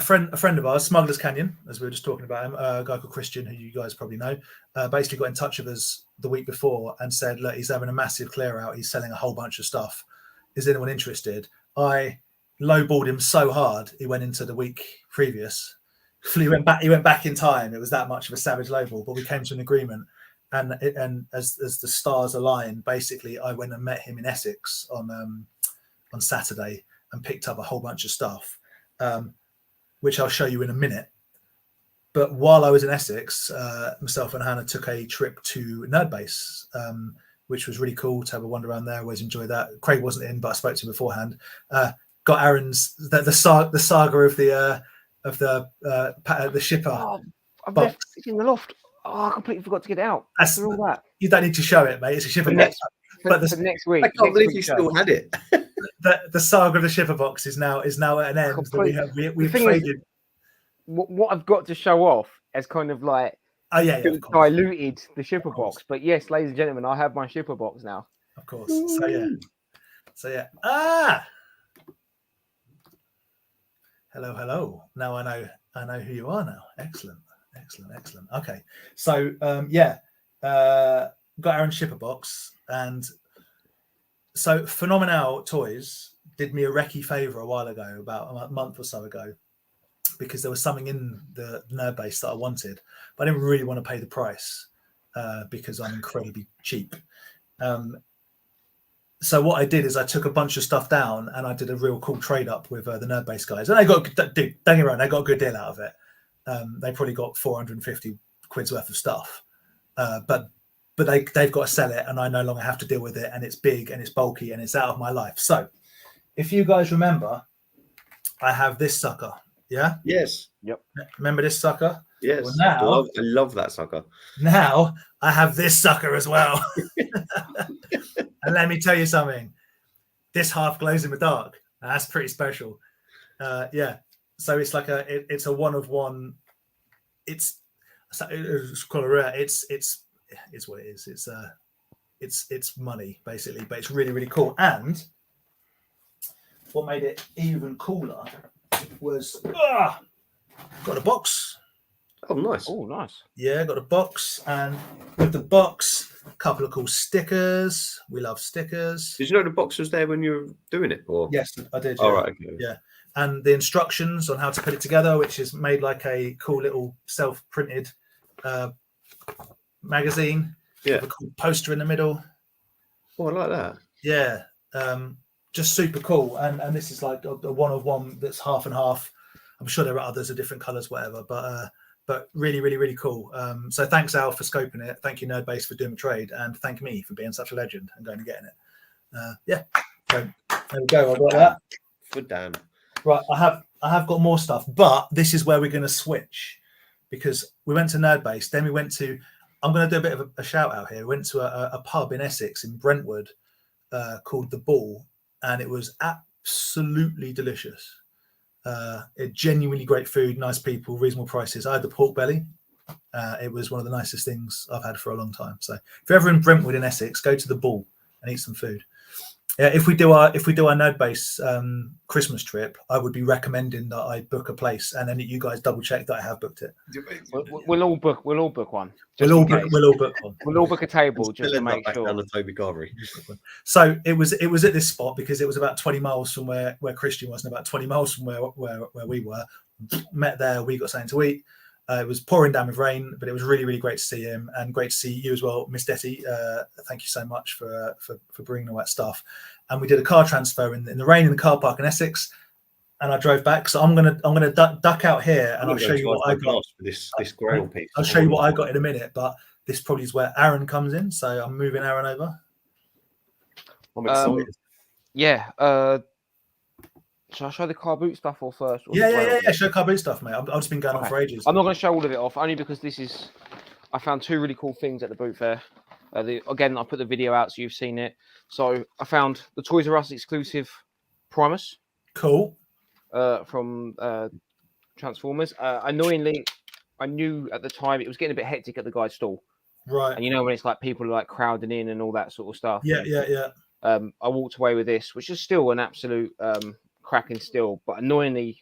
friend of ours, Smuggler's Canyon, as we were just talking about him, a guy called Christian, who you guys probably know, basically got in touch with us the week before and said, look, he's having a massive clear out. He's selling a whole bunch of stuff. Is anyone interested? I lowballed him so hard he went into the week previous. He went back in time. It was that much of a savage lowball, but we came to an agreement. And as the stars aligned, basically, I went and met him in Essex on Saturday and picked up a whole bunch of stuff, which I'll show you in a minute. But while I was in Essex, myself and Hannah took a trip to Nerdbase, which was really cool to have a wander around there. I always enjoy that. Craig wasn't in, but I spoke to him beforehand. Got Aaron's the saga of the shipper. Oh, I've left it in the loft. Oh, I completely forgot to get it out. After all that, you don't need to show it, mate. It's a shipper box. But next week, I can't believe you still had it. The saga of the shipper box is now at an end. We've traded. What I've got to show off as kind of like diluted the shipper box. But yes, ladies and gentlemen, I have my shipper box now. Of course. So yeah. Hello. Now I know who you are now. Excellent. Okay. So got Aaron's shipper box, and so Phenomenal Toys did me a recce favor a while ago, about a month or so ago, because there was something in the Nerdbase that I wanted, but I didn't really want to pay the price because I'm incredibly cheap. So what I did is I took a bunch of stuff down and I did a real cool trade up with the Nerdbase guys, and they got don't get me wrong, they got a good deal out of it. They probably got 450 quid's worth of stuff, but they've got to sell it, and I no longer have to deal with it, and it's big and it's bulky and it's out of my life. So if you guys remember, I have this sucker. Yeah. Yes. Remember this sucker? Yes. Well, now, I love that sucker. Now I have this sucker as well. And let me tell you something. This half glows in the dark. That's pretty special. Yeah. So it's like it's a one of one. It's called a rare. It's what it is. It's money basically, but it's really, really cool. And what made it even cooler was got a box. Oh, nice. Oh, nice. Yeah, got a box, and with the box, a couple of cool stickers. We love stickers. Did you know the box was there when you were doing it? Or Yes, I did. all yeah. right, okay. Yeah, and the instructions on how to put it together, which is made like a cool little self-printed magazine. Yeah. With a cool poster in the middle. Oh, I like that. Yeah, just super cool. And this is like a one of one that's half and half. I'm sure there are others of different colors, whatever, but really, really, really cool. So thanks, Al, for scoping it. Thank you, Nerdbase, for doing the trade, and thank me for being such a legend and going and getting it. Yeah, so there we go. I got that. For damn. Right, I have got more stuff, but this is where we're going to switch, because we went to Nerdbase, then we went to. I'm going to do a bit of a shout out here. We went to a pub in Essex, in Brentwood, called The Bull, and it was absolutely delicious. Genuinely great food, nice people, reasonable prices. I had the pork belly. It was one of the nicest things I've had for a long time. So if you're ever in Brentwood in Essex, go to The Bull and eat some food. If we do our Nerdbase Christmas trip, I would be recommending that I book a place, and then you guys double check that I have booked it. We'll all book one. We'll all book one. We'll all book a table just to make sure. Down the Toby Carvery. So it was at this spot because it was about 20 miles from where Christian was, and about 20 miles from where we were. Met there, we got something to eat. It was pouring down with rain, but it was really, really great to see him, and great to see you as well, Miss Detty. Thank you so much for bringing all that stuff. And we did a car transfer in the rain in the car park in Essex, and I drove back. So I'm gonna duck out here, and I'll show you what I got. This ground piece. I'll show you what I got in a minute, but this probably is where Aaron comes in. So I'm moving Aaron over. I'm excited. Yeah. Shall I show the car boot stuff or first? Yeah. Show car boot stuff, mate. I've just been going on for ages. I'm not going to show all of it off, only because I found two really cool things at the boot fair. Again, I put the video out so you've seen it. So I found the Toys R Us exclusive Primus. Cool. From Transformers. Annoyingly, I knew at the time it was getting a bit hectic at the guy's stall. Right. And you know when it's like people are like crowding in and all that sort of stuff. Yeah. I walked away with this, which is still an absolute cracking still, but annoyingly,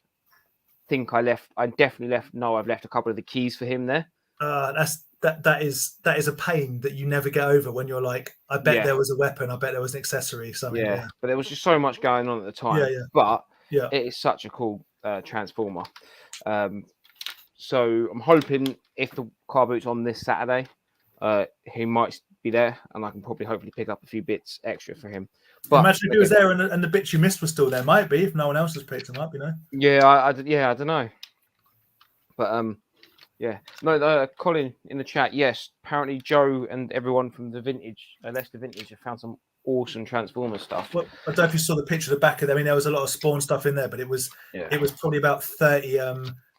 I definitely left. No, I've left a couple of the keys for him there. That is a pain that you never get over when you're like, I bet there was a weapon, I bet there was an accessory, something. Yeah, but there was just so much going on at the time. Yeah. But it is such a cool Transformer. So I'm hoping if the car boot's on this Saturday, he might be there, and I can probably hopefully pick up a few bits extra for him. But imagine if he was there and the bits you missed were still there. Might be if no one else has picked them up, you know. Yeah, I don't know. But yeah, no. Colin in the chat. Yes, apparently Joe and everyone from the Leicester Vintage have found some awesome Transformers stuff. Well, I don't know if you saw the picture of the back of them. I mean, there was a lot of Spawn stuff in there, but it was probably about 30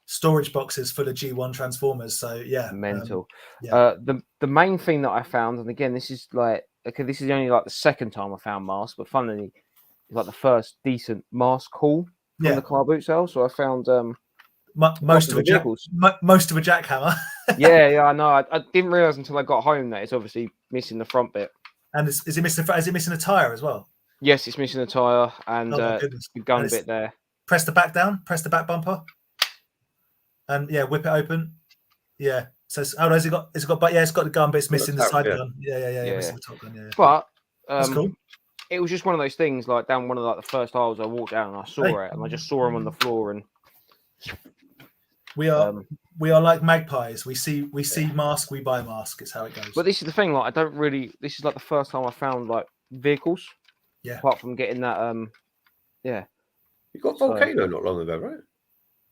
storage boxes full of G1 Transformers. So yeah, mental. The main thing that I found, and again, this is only like the second time I found masks, but funnily, it's like the first decent mask haul from the car boot sale. So I found most of a jackhammer. yeah, I know. I didn't realize until I got home that it's obviously missing the front bit. And is it missing a tire as well? Yes, it's missing a tire and the gun bit there. Press the back down. Press the back bumper. And whip it open. Yeah. So has it got? But it's got the gun, but it's missing the side gun. Yeah. Missing the top gun. Yeah. But that's cool. It was just one of those things. Like down one of the first aisles, I walked down and I saw it, and I just saw him on the floor. And we are like magpies. We see mask, we buy mask. It's how it goes. But this is the thing. Like this is like the first time I found like vehicles. Yeah. Apart from getting that. Yeah. You got Volcano not long ago, right?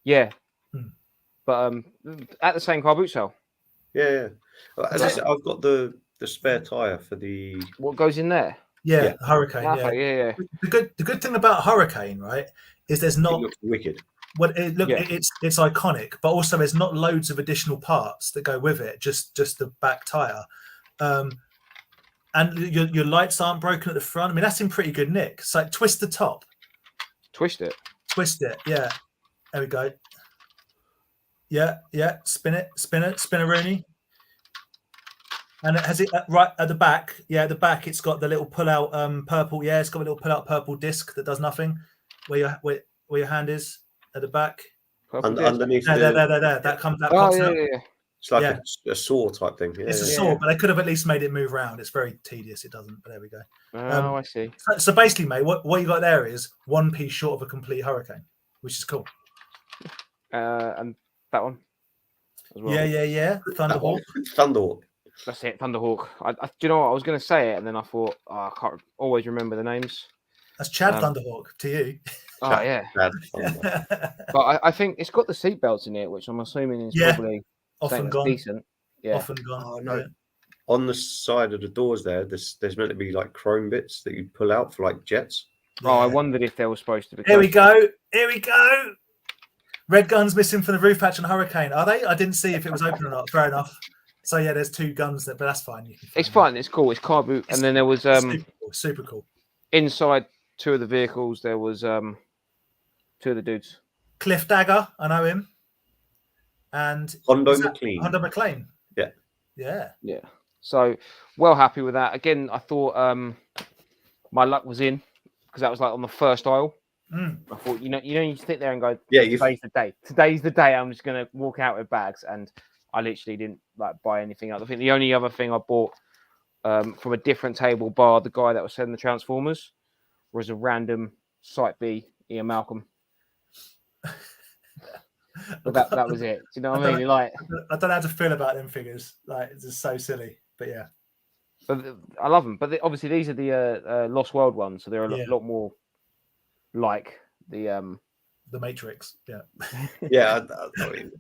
Yeah. But at the same car boot sale. Yeah. As I said, I've got the spare tire for the. What goes in there? Yeah, Hurricane. Okay, yeah. The good thing about Hurricane, right, is there's It not looks wicked. it's iconic, but also there's not loads of additional parts that go with it. Just the back tire, and your lights aren't broken at the front. I mean, that's in pretty good nick. It's like twist the top, Twist it. Yeah, there we go. Yeah, spin a Rooney. And it has it right at the back. Yeah, at the back, it's got the little pull-out purple. Yeah, it's got a little pull-out purple disc that does nothing. Where your hand is at the back. Underneath. There. That comes out. Yeah. It's like a saw type thing. Yeah, it's a saw, but they could have at least made it move around. It's very tedious. It doesn't, but there we go. Oh, I see. So basically, mate, what you got there is one piece short of a complete Hurricane, which is cool. And that one as well. Yeah. Thunderhawk. Thunderhawk. That's it, Thunderhawk. Do you know what? I was going to say it, and then I thought, I can't always remember the names. That's Chad Thunderhawk to you. Oh, yeah. But I think it's got the seatbelts in it, which I'm assuming is probably often gone. Decent. Yeah. Often gone. Oh, no. On the side of the doors there's meant to be like chrome bits that you pull out for like jets. Yeah. Oh, I wondered if they were supposed to be. Here we go. Red guns missing from the roof hatch on Hurricane. Are they? I didn't see if it was open or not. Fair enough. So yeah, there's two guns there, but that's fine. It's fine. It's cool. It's car boot, and then there was super cool. Inside two of the vehicles, there was two of the dudes. Cliff Dagger, I know him, and Hondo McLean. Hondo McLean. Yeah. So well happy with that. Again, I thought my luck was in because that was like on the first aisle. I thought you sit there and go, today's the day. Today's the day. I'm just gonna walk out with bags, and I literally didn't like buy anything else. I think the only other thing I bought from a different table bar, the guy that was selling the Transformers, was a random Site B Ian Malcolm. But that was it. Do you know what I mean? I don't know how to feel about them figures. Like, it's just so silly. But yeah. But I love them. But obviously these are the Lost World ones, so they're a lot more like the Matrix. Yeah. Yeah. I mean...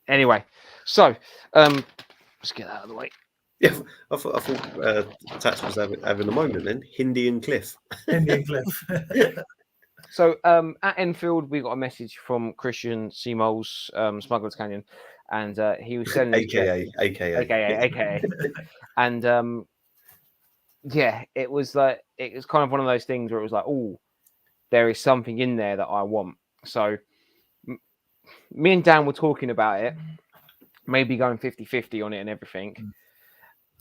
Anyway, so let's get that out of the way. Yeah, I thought Tats was having a moment then. Hindi and Cliff. So at Enfield, we got a message from Christian Seamoles, Smugglers Canyon, and he was sending AKA. And it was kind of one of those things where it was like, oh, there is something in there that I want. So me and Dan were talking about it, maybe going 50-50 on it and everything.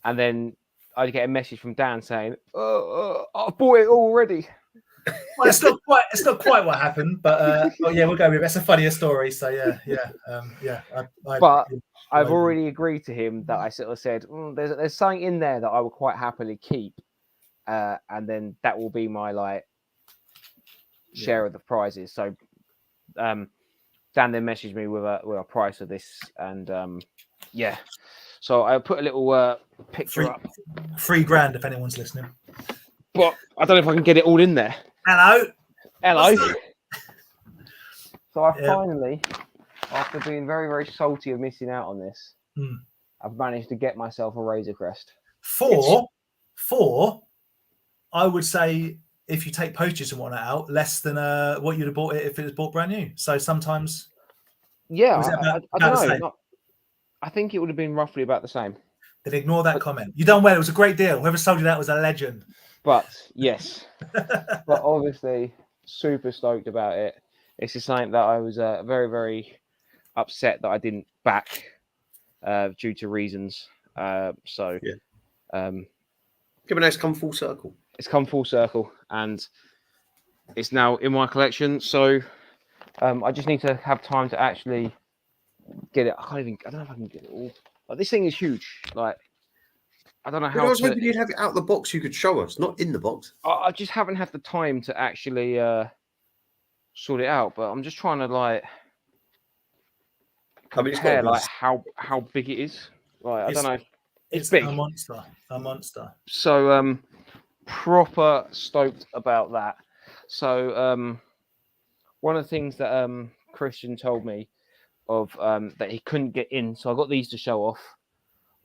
And then I get a message from Dan saying, I bought it already. Well, it's not quite what happened, but we'll go with it. That's a funnier story. So I've already agreed to him that I sort of said, there's something in there that I would quite happily keep. And then that will be my share of the prizes. So Dan then messaged me with a price of this, and so I put a little picture up. $3,000 if anyone's listening. But I don't know if I can get it all in there. Hello. So I finally, after being very, very salty of missing out on this, I've managed to get myself a Razor Crest. For, I would say, if you take postage and whatnot out, less than what you'd have bought it if it was bought brand new. So sometimes, I don't know. I think it would have been roughly about the same. Then ignore that comment. You done well. It was a great deal. Whoever sold you that was a legend. But yes, but obviously super stoked about it. It's just something that I was very, very upset that I didn't back due to reasons. Given it's come full circle. It's come full circle, and it's now in my collection. So I just need to have time to actually get it. I don't know if I can get it all. Like, this thing is huge. Like, I don't know how. I was hoping you'd have it out of the box. You could show us, not in the box. I just haven't had the time to actually sort it out. But I'm just trying to compare how big it is. I don't know. It's big. A monster. So proper stoked about that. So one of the things that Christian told me of that he couldn't get in, so I got these to show off,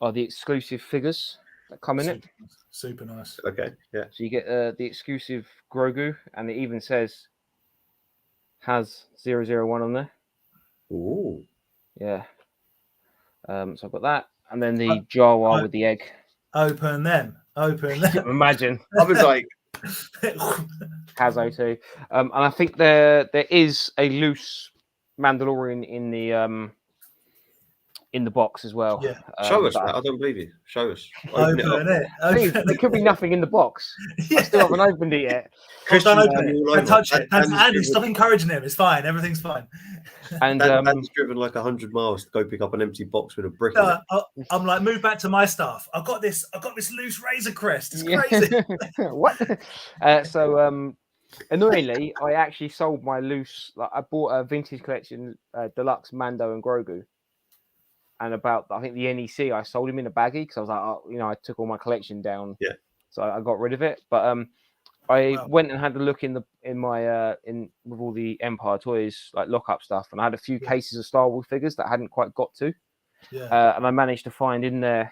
are the exclusive figures. that come in it. Super nice. Okay, yeah. So you get the exclusive Grogu, and it even says has 001 on there. Ooh. Yeah. So I've got that, and then the Jawa with the egg. Open them. Imagine. I was like, has O2. And I think there is a loose Mandalorian in the box as well. Yeah. show us, Matt. I don't believe you. Show us. Open it up. it. I think there could be nothing in the box. I still haven't opened it yet. Don't open it. all Don't over. touch it. Dan's Andy, driven- stop encouraging him. It's fine. Everything's fine. And Dan's driven like 100 miles to go pick up an empty box with a brick in it. I'm like, move back to my stuff. I've got this loose Razor Crest. It's crazy. What? Annoyingly, I actually sold my loose. Like, I bought a vintage collection deluxe Mando and Grogu, and I think the NEC, I sold him in a baggie because I was like, I took all my collection down. Yeah. So I got rid of it. But I went and had a look in my with all the Empire Toys like lockup stuff, and I had a few cases of Star Wars figures that I hadn't quite got to. Yeah. And I managed to find in there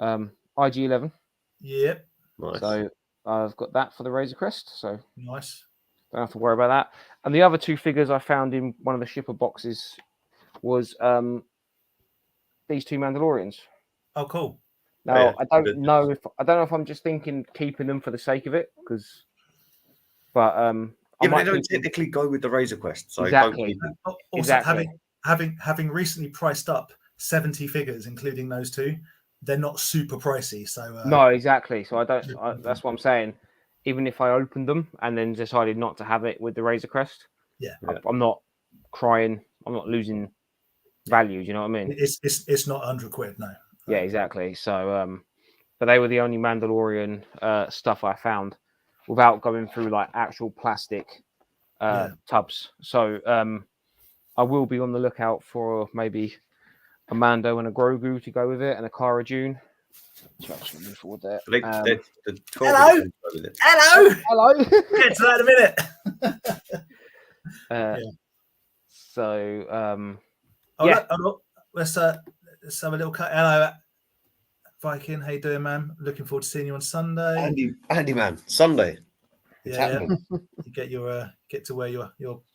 IG-11. Yep. Nice. So I've got that for the Razor Crest. So Nice. don't have to worry about that. And the other two figures I found in one of the shipper boxes was these two Mandalorians. Oh, cool. Now I don't know if I'm just thinking keeping them for the sake of it, but they don't technically go with the Razor Quest, so exactly. Also, Exactly. having recently priced up 70 figures, including those two, they're not super pricey. So no, exactly. So that's what I'm saying. Even if I opened them and then decided not to have it with the Razor Crest, I'm not crying. I'm not losing value. Do you know what I mean? It's not 100 quid, no. Yeah, exactly. So, but they were the only Mandalorian stuff I found without going through like actual plastic tubs. So, I will be on the lookout for maybe a Mando and a Grogu to go with it, and a Cara Dune. So I'm just going to move forward there. Hello. Hello. Get to that in a minute. So, let's have a little cut. Hello, Viking. How you doing, man? Looking forward to seeing you on Sunday. Andy, man, Sunday. Yeah. You get to wear your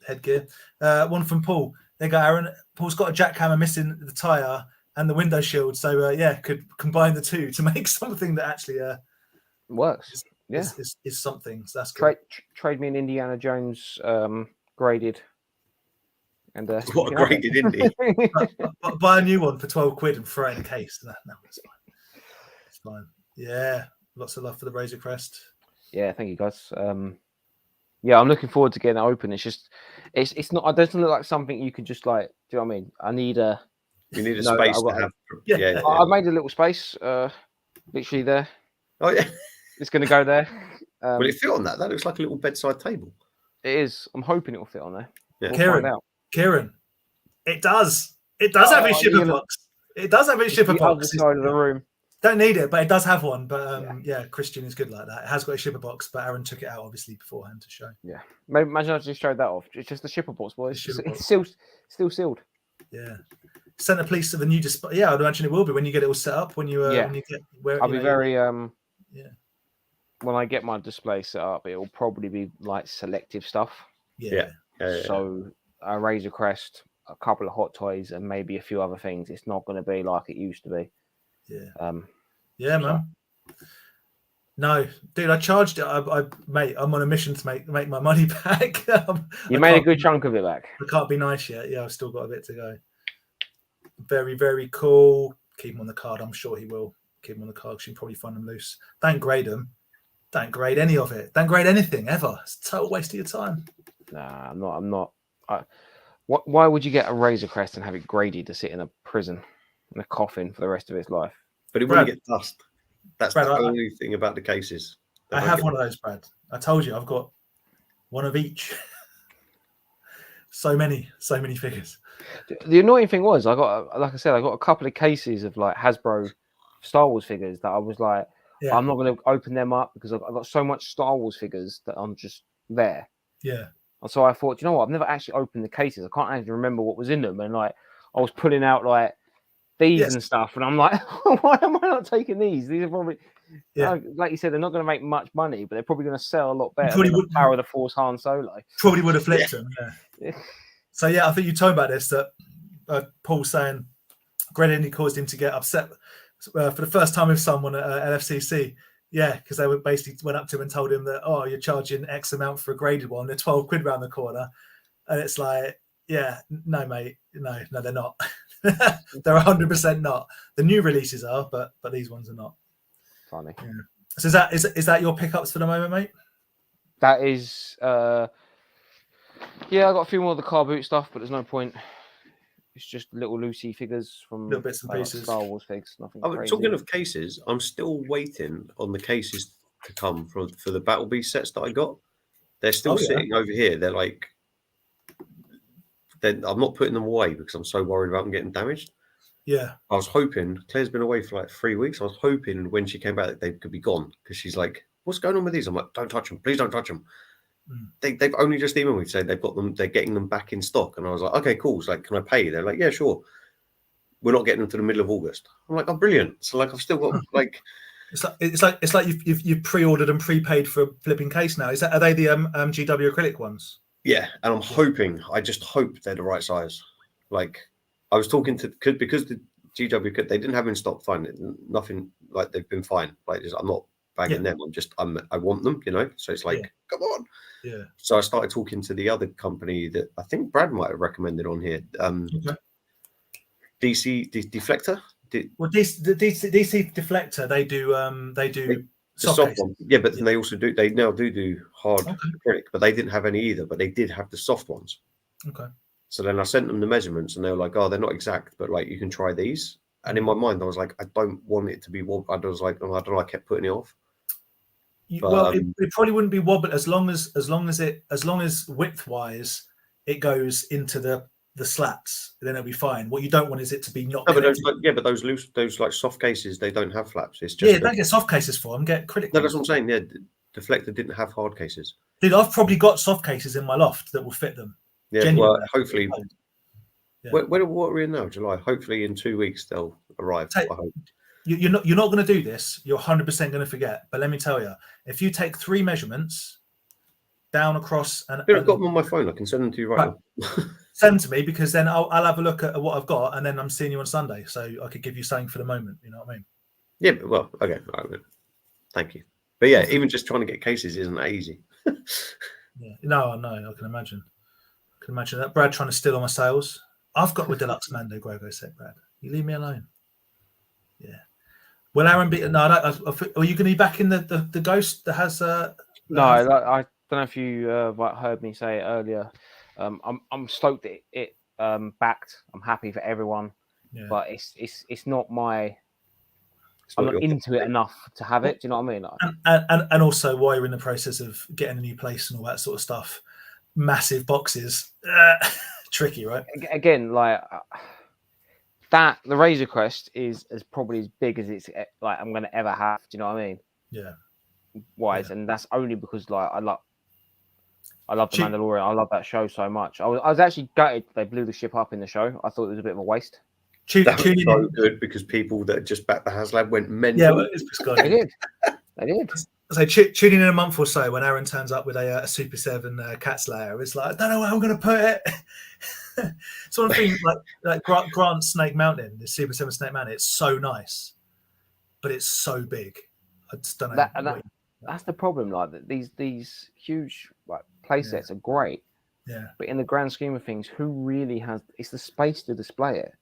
headgear. One from Paul. There you go, Aaron. Paul's got a jackhammer missing the tire and the window shield, so could combine the two to make something that actually works. Is something. So that's good. Trade me an Indiana Jones graded. And what graded Indy? Buy a new one for 12 quid and throw it in a case. No, it's fine. It's fine. Yeah, lots of love for the Razor Crest. Yeah, thank you guys. I'm looking forward to getting it open. It's just, it's not. It doesn't look like something you could just like. Do you know what I mean? I need a. You need a space to have. Yeah. I've made a little space, literally there. Oh yeah. It's going to go there. Will it fit on that? That looks like a little bedside table. It is. I'm hoping it will fit on there. Yeah. We'll Kieran, it does. It does have a shipper box. It does have a shipper box. The other side of the room. Don't need it, but it does have one. But Christian is good like that. It has got a shipper box, but Aaron took it out obviously beforehand to show. Yeah, maybe imagine I just showed that off. It's just the shipper box, boys. It's still sealed. Yeah, centerpiece of the new display. Yeah, I'd imagine it will be when you get it all set up. When you when you get where I'll be very When I get my display set up, it will probably be like selective stuff. Yeah. So a Razor Crest, a couple of Hot Toys, and maybe a few other things. It's not going to be like it used to be. Yeah. Man. No, dude, I charged it. Mate, I'm on a mission to make my money back. You made a good chunk of it back. I can't be nice yet. Yeah, I've still got a bit to go. Very, very cool. Keep him on the card. I'm sure he will. Keep him on the card. You can probably find them loose. Don't grade them. Don't grade any of it. Don't grade anything ever. It's a total waste of your time. Nah, I'm not. Why would you get a Razor Crest and have it graded to sit in a prison, in a coffin for the rest of its life? But it wouldn't get dust. That's the only thing about the cases. I have one of those, Brad. I told you I've got one of each. so many figures. The annoying thing was I got a couple of cases of like Hasbro Star Wars figures that I was like, I'm not going to open them up because I've got so much Star Wars figures that I'm just there. Yeah. And so I thought, you know what? I've never actually opened the cases. I can't actually remember what was in them. And like, I was pulling out like these Yes. and stuff, and I'm like, why am I not taking these? These are probably, Yeah. like you said, they're not going to make much money, but they're probably going to sell a lot better probably than the would- Power of the Force Han Solo. Probably would have flipped them. Yeah. Yeah. So yeah, I think you told about this that Paul saying Grenady caused him to get upset for the first time with someone at LFCC. Yeah, because they basically went up to him and told him that, oh, you're charging X amount for a graded one. They're 12 quid round the corner, and it's like, yeah, no, mate, no, they're not. They're 100% not. The new releases are, but these ones are not. Funny. Yeah. So is that your pickups for the moment, mate? That is, yeah, I got a few more of the car boot stuff, but there's no point. It's just little Lucy figures from Little bits and pieces. Star Wars figs. Nothing Oh, crazy. talking of cases, I'm still waiting on the cases to come for the Battle Beast sets that I got. They're still sitting over here. They're like, I'm not putting them away because I'm so worried about them getting damaged. Yeah. I was hoping, Claire's been away for like 3 weeks. I was hoping when she came back that they could be gone because she's like, what's going on with these? I'm like, don't touch them. Please don't touch them. They've only just emailed me to say they've got them, they're getting them back in stock. And I was like, okay, cool. It's like, can I pay? They're like, yeah, sure. We're not getting them to the middle of August. I'm like, oh, brilliant. So like, I've still got like, it's like you've pre-ordered and prepaid for a flipping case now. Are they the GW acrylic ones? yeah. And I just hope they're the right size. Like I was talking to, because the GW, they didn't have in stock, fine. Nothing, like they've been fine. Like I'm not banging them. I want them, you know? So it's like, come on. Yeah. So I started talking to the other company that I think Brad might have recommended on here. DC Deflector. Well, the DC Deflector, they do The soft soft cases. one. Yeah, but then they also do, they now do hard acrylic, but they didn't have any either, but they did have the soft ones. Okay. So then I sent them the measurements and they were like, oh, they're not exact, but like you can try these. And in my mind, I was like, I don't want it to be wobbly. I was like, I don't know, I kept putting it off. Well, it probably wouldn't be wobbly as long as width-wise it goes into the slats, then it'll be fine. What you don't want is it to be not. No, but those loose, those like soft cases, they don't have flaps. It's just don't get soft cases for them. Get acrylic. No, that's what I'm saying. Yeah, Deflector didn't have hard cases. Dude, I've probably got soft cases in my loft that will fit them. Yeah, Genuinely. well, hopefully. Yeah. What are we in now? July. Hopefully, in 2 weeks they'll arrive. I hope. You're not going to do this. You're 100% going to forget. But let me tell you, if you take 3 measurements down across and I've got them on my phone. I can send them to you right now. Send them to me, because then I'll have a look at what I've got, and then I'm seeing you on Sunday, so I could give you something for the moment. You know what I mean? Yeah. But, well, okay. All right, thank you. But yeah, even just trying to get cases isn't that easy. Yeah. No, I can imagine. I can imagine that. Brad trying to steal all my sales. I've got with Deluxe Mando Grogo set, Brad. You leave me alone. Yeah. Will Aaron be? No, are you going to be back in the Ghost that has? No, I don't know if you heard me say it earlier. I'm stoked that it backed. I'm happy for everyone, but it's not my. I'm not into it enough to have it. Do you know what I mean? And also, while you're in the process of getting a new place and all that sort of stuff, massive boxes, tricky, right? Again, like that, the Razor Crest is probably as big as it's like I'm going to ever have. Do you know what I mean? Yeah. And that's only because like I love the Mandalorian. I love that show so much. I was actually gutted they blew the ship up in the show. I thought it was a bit of a waste. That was so good because people that just backed the HasLab went mental. Yeah, well, it's they did. They did. So tuning in a month or so when Aaron turns up with a Super 7 Cat Slayer, it's like, I don't know where I'm going to put it. Sort of thing like Grant Snake Mountain, the Super 7 Snake Mountain. It's so nice, but it's so big. I just don't know. That's the problem. Like these huge like play sets are great. Yeah. But in the grand scheme of things, who really has? It's the space to display it.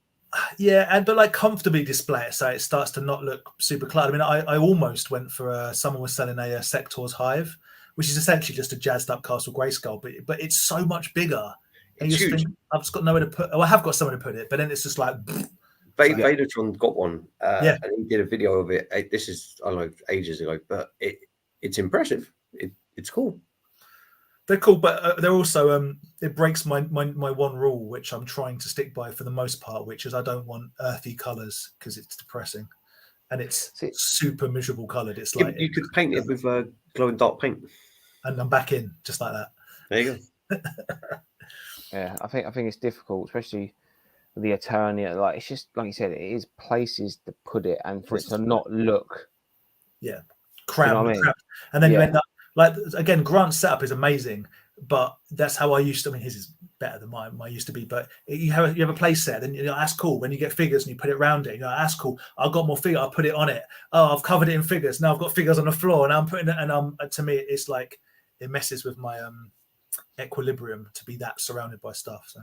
Yeah, but like comfortably display it so it starts to not look super cluttered. I mean, I almost went for someone was selling a Sector's Hive, which is essentially just a jazzed up Castle Grayskull, but it's so much bigger. And you just think, I've just got nowhere to put. Oh, I have got somewhere to put it, but then it's just like. Vadertron got one, and he did a video of it. This is I don't know ages ago, but it's impressive. It's cool. They're cool, but they're also it breaks my one rule, which I'm trying to stick by for the most part, which is I don't want earthy colours because it's depressing, and it's super miserable coloured. It's like you could paint it with glow in dark paint, and I'm back in just like that. There you go. Yeah, I think it's difficult, especially the attorney. Like it's just like you said, it is places to put it, and for it to not look crammed. You know what I mean? And then you end up like again. Grant's setup is amazing, but that's how I used to. I mean, his is better than mine used to be. But you have a play set, and that's cool. When you get figures and you put it around it, that's cool. I've got more figure. I put it on it. Oh, I've covered it in figures. Now I've got figures on the floor, and I'm putting it. And to me, it's like it messes with my equilibrium to be that surrounded by stuff. So.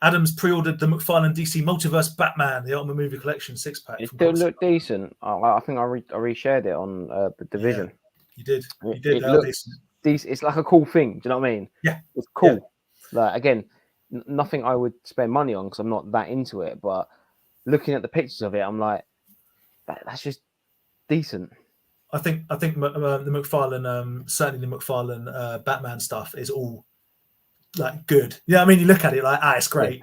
Adam's pre-ordered the McFarlane DC Multiverse Batman, the Ultimate Movie Collection 6-pack. It still looked decent. I think I reshared it on the Division. You did. It looks decent. It's like a cool thing. Do you know what I mean? Yeah, it's cool. Yeah. Like again, nothing I would spend money on because I'm not that into it. But looking at the pictures of it, I'm like, that's just decent. I think the McFarlane, certainly the McFarlane Batman stuff is all. Like good, I mean, you look at it like, it's great.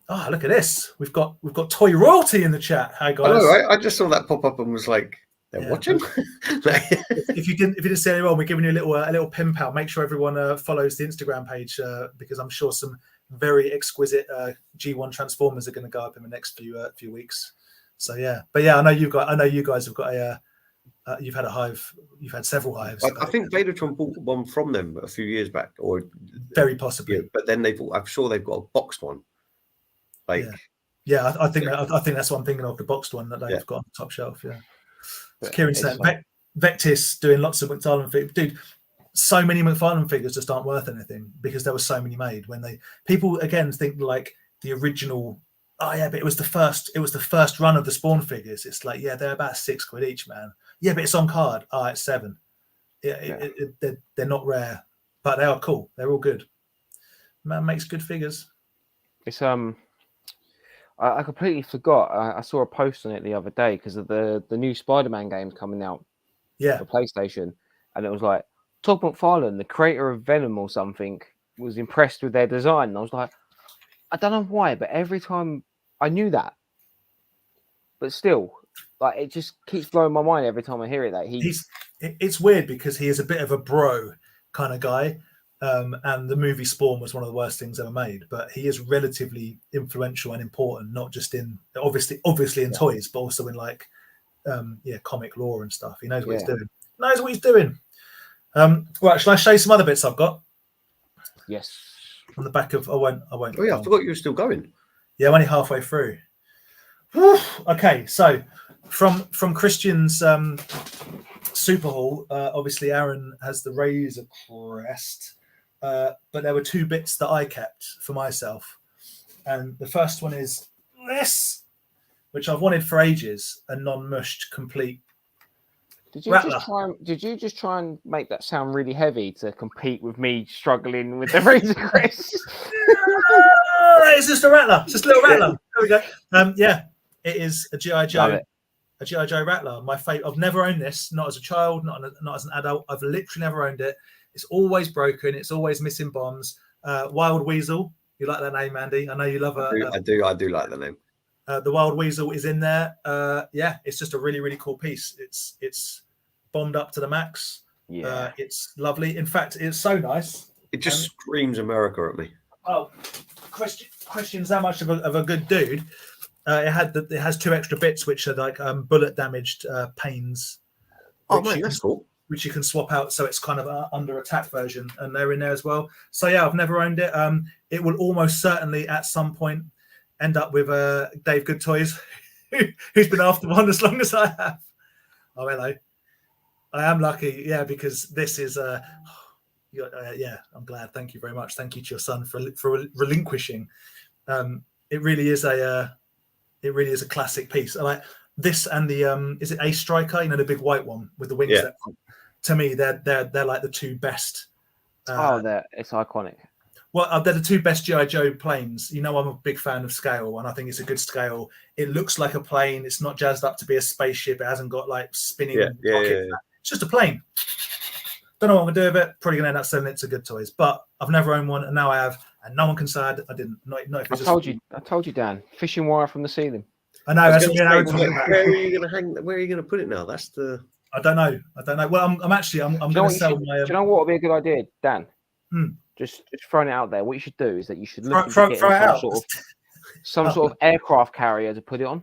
Oh, look at this. We've got toy royalty in the chat. Hi guys. I just saw that pop up and was like, they're watching. if you didn't see anyone, we're giving you a little pin pal. Make sure everyone follows the Instagram page because I'm sure some very exquisite G1 Transformers are going to go up in the next few weeks. So but I know you guys have got a. You've had a hive. You've had several hives. I think Vadertron bought one from them a few years back, or very possibly. Yeah, but then I'm sure they've got a boxed one. Like, I think that's what I'm thinking of, the boxed one that they've got on the top shelf. Yeah. It's Kieran saying Vectis doing lots of McFarlane figures. Dude, so many McFarlane figures just aren't worth anything because there were so many made. When people again think like the original. Oh yeah, but it was the first run of the Spawn figures. It's like they're about £6 each, man. Yeah, but it's on card. It's £7. They're not rare, but they are cool. They're all good. Man makes good figures. It's I completely forgot. I saw a post on it the other day because of the new Spider-Man games coming out. Yeah, for PlayStation, and it was like Todd McFarlane, the creator of Venom or something, was impressed with their design. And I was like, I don't know why, but every time I knew that, but still, like it just keeps blowing my mind every time I hear it. That it's weird because he is a bit of a bro kind of guy, and the movie Spawn was one of the worst things ever made. But he is relatively influential and important, not just in obviously in toys, but also in like comic lore and stuff. He knows what he's doing. Right, shall I show you some other bits I've got? Yes. On the back of I won't. Oh yeah, I forgot you were still going. Yeah, I'm only halfway through. Whew. Okay, so from Christian's Super Haul, obviously Aaron has the Razor Crest, but there were two bits that I kept for myself, and the first one is this, which I've wanted for ages, a non-mushed complete. Did you just try and make that sound really heavy to compete with me struggling with the Razor Crest? It's just a Rattler. It's just a little Rattler. There we go. It is a G.I. Joe. A G.I. Joe Rattler. My favorite. I've never owned this. Not as a child. Not as an adult. I've literally never owned it. It's always broken. It's always missing bombs. Wild Weasel. You like that name, Andy? I know you love it. I do like the name. The Wild Weasel is in there. It's just a really, really cool piece. It's bombed up to the max. Yeah, it's lovely. In fact, it's so nice. It just screams America at me. Oh, Christian's that much of a good dude. It has two extra bits which are like bullet damaged panes. Oh man, that's cool. Which you can swap out, so it's kind of an under attack version, and they're in there as well. So yeah, I've never owned it. It will almost certainly at some point end up with Dave Good Toys, who's been after one as long as I have. Oh, hello. I am lucky, because this is I'm glad. Thank you very much. Thank you to your son for relinquishing. It really is a classic piece. I like this and the is it Ace Striker? You know, the big white one with the wings. Yeah. To me, they're like the two best. It's iconic. Well, they're the two best G.I. Joe planes. You know, I'm a big fan of scale, and I think it's a good scale. It looks like a plane. It's not jazzed up to be a spaceship. It hasn't got like spinning rockets. Yeah. It's just a plane. Don't know what I'm going to do with it. Probably going to end up selling it to Good Toys. But I've never owned one, and now I have. And no one can say I didn't. Not if it's I told you, Dan. Fishing wire from the ceiling. I know. That's where are you going to hang? Where are you going to put it now? That's the. I don't know. Well, I'm going to sell my. Do you know what would be a good idea, Dan? Just throwing it out there. What you should do is that you should look throw it out. some sort of aircraft carrier to put it on.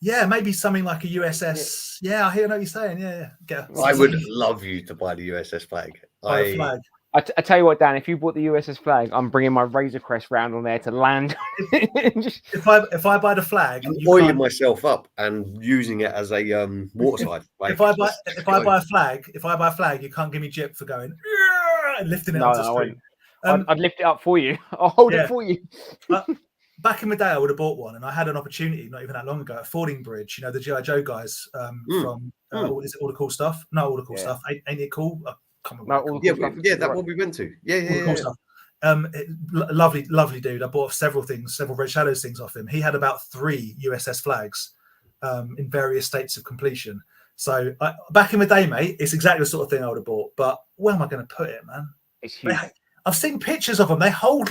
Yeah, maybe something like a USS. Yeah, I hear what you're saying. Yeah. I would love you to buy the USS Flag. Buy a flag. I tell you what, Dan, if you bought the USS Flag, I'm bringing my Razor Crest round on there to land. If I buy the flag, I'm oiling myself up and using it as a waterside. Like, if I buy a flag, you can't give me jip for going and lifting it onto the street. I'd lift it up for you. I'll hold it for you. Back in the day, I would have bought one, and I had an opportunity not even that long ago at Fordingbridge. You know, the G.I. Joe guys from is it All the Cool Stuff? No, All the Cool Stuff. Ain't it cool? That one we went to. Yeah. Lovely dude. I bought several Red Shadows things off him. He had about 3 USS flags in various states of completion. So back in the day, mate, it's exactly the sort of thing I would have bought. But where am I going to put it, man? It's huge. I've seen pictures of them. They hold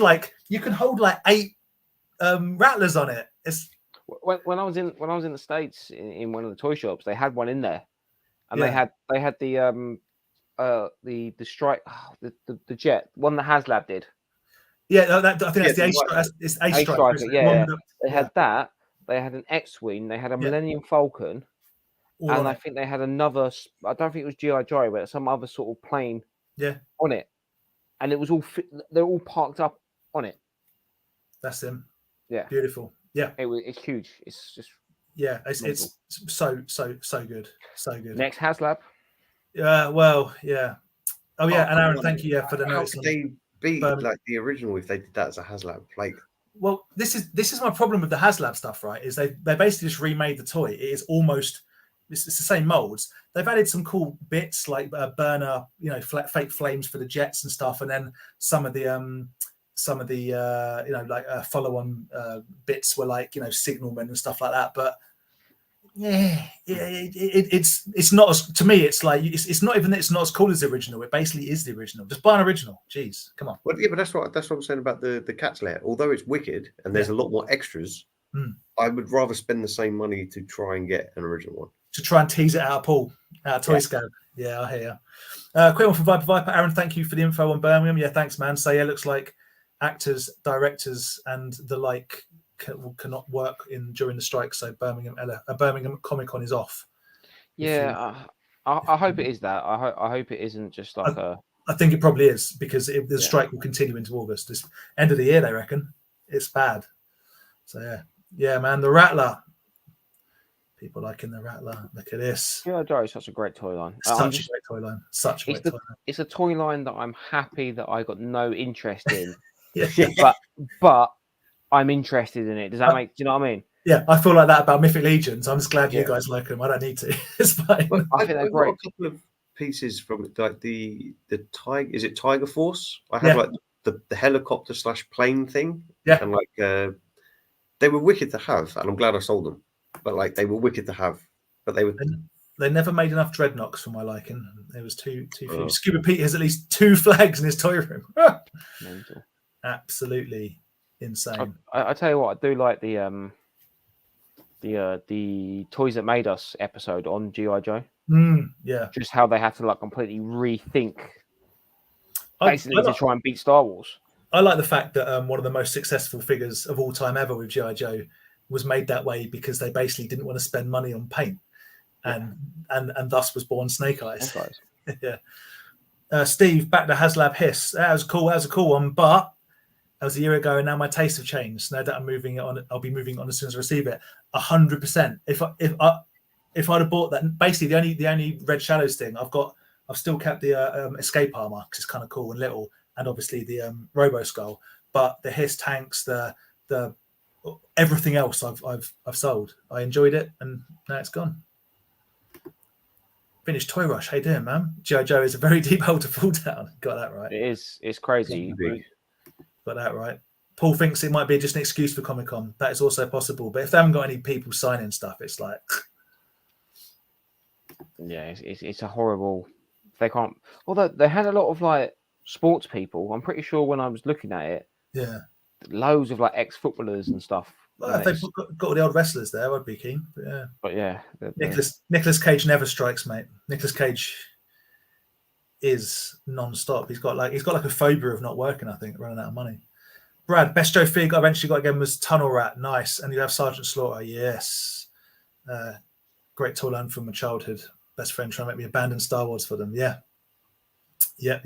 you can hold 8 rattlers on it. It's when I was in the States in one of the toy shops, they had one in there, and they had the strike, the jet one that HasLab did. Yeah, I think that's the A Striker. Yeah. They had that. They had an X-wing. They had a Millennium Falcon, and I think they had another. I don't think it was G.I. Joe, but some other sort of plane. Yeah. On it, and it was all. They're all parked up on it. That's them. Yeah. Beautiful. Yeah. It's huge. It's just. Yeah. It's so good. So good. Next HasLab. Well, yeah. Oh yeah, and Aaron, thank you for the notes. How could they be like the original if they did that as a HasLab? Like, well, this is my problem with the HasLab stuff, right? Is they basically just remade the toy. It is almost it's the same molds. They've added some cool bits like burner, fake flames for the jets and stuff, and then some of the follow-on bits were like signalmen and stuff like that. But it's not as, to me. It's like it's not even that it's not as cool as the original. It basically is the original. Just buy an original. Jeez, come on. Well, yeah, but that's what I'm saying about the Cat's Lair. Although it's wicked and there's a lot more extras, I would rather spend the same money to try and get an original one. To try and tease it out of Paul, out of Toy Scope. Yeah, I hear you. Quick one from Viper. Aaron, thank you for the info on Birmingham. Yeah, thanks, man. So, looks like actors, directors, and the like cannot work during the strike. So, Birmingham Comic Con is off. Yeah, I hope it is that. I hope it isn't just like I think it probably is, because the strike will continue into August. It's end of the year, they reckon. It's bad. So, yeah, man. The Rattler. People liking the Rattler. Look at this. G.I. Joe is such a great toy line. Such a great toy line. It's a toy line that I'm happy that I got no interest in. Yeah. But I'm interested in it. Does that make? Do you know what I mean? Yeah, I feel like that about Mythic Legions. I'm just glad you guys like them. I don't need to. It's fine. Well, I think they're great. Got a couple of pieces from like the Tiger. Is it Tiger Force? I have like the helicopter / plane thing. Yeah, and like they were wicked to have, and I'm glad I sold them. But like they were wicked to have, but they never made enough dreadnoughts for my liking. There was too few. Scuba Pete has at least 2 flags in his toy room. Absolutely insane. I tell you what, I do like the Toys That Made Us episode on G.I. Joe. Yeah, just how they had to like completely rethink, basically to try and beat Star Wars. I like the fact that one of the most successful figures of all time ever with G.I. Joe was made that way because they basically didn't want to spend money on paint, and thus was born Snake Eyes. Yeah. Steve, back to HasLab Hiss. That was cool. That was a cool one, but that was a year ago, and now my tastes have changed. Now that I'm moving it on, I'll be moving on as soon as I receive it. 100%. If I'd have bought that, basically the only Red Shadows thing I've still kept the escape armor because it's kind of cool and little, and obviously the Robo Skull. But the Hiss tanks, the everything else I've sold. I enjoyed it, and now it's gone. Finished Toy Rush. How you doing, man? G.I. Joe is a very deep hole to fall down. Got that right. It is. It's crazy. Got that right. Paul thinks it might be just an excuse for Comic-Con. That is also possible. But if they haven't got any people signing stuff, it's like... Yeah, it's a horrible... They can't... Although they had a lot of, like, sports people. I'm pretty sure when I was looking at it, loads of, like, ex-footballers and stuff. Well, if they've got all the old wrestlers there, I'd be keen. But yeah. Nicolas Cage never strikes, mate. Nicolas Cage is non-stop. He's got like a phobia of not working, I think, running out of money. Brad, best Joe Fig I eventually got again was Tunnel Rat. Nice. And you have Sergeant Slaughter. Yes. Great tool learned from my childhood. Best friend trying to make me abandon Star Wars for them. Yeah. Yep.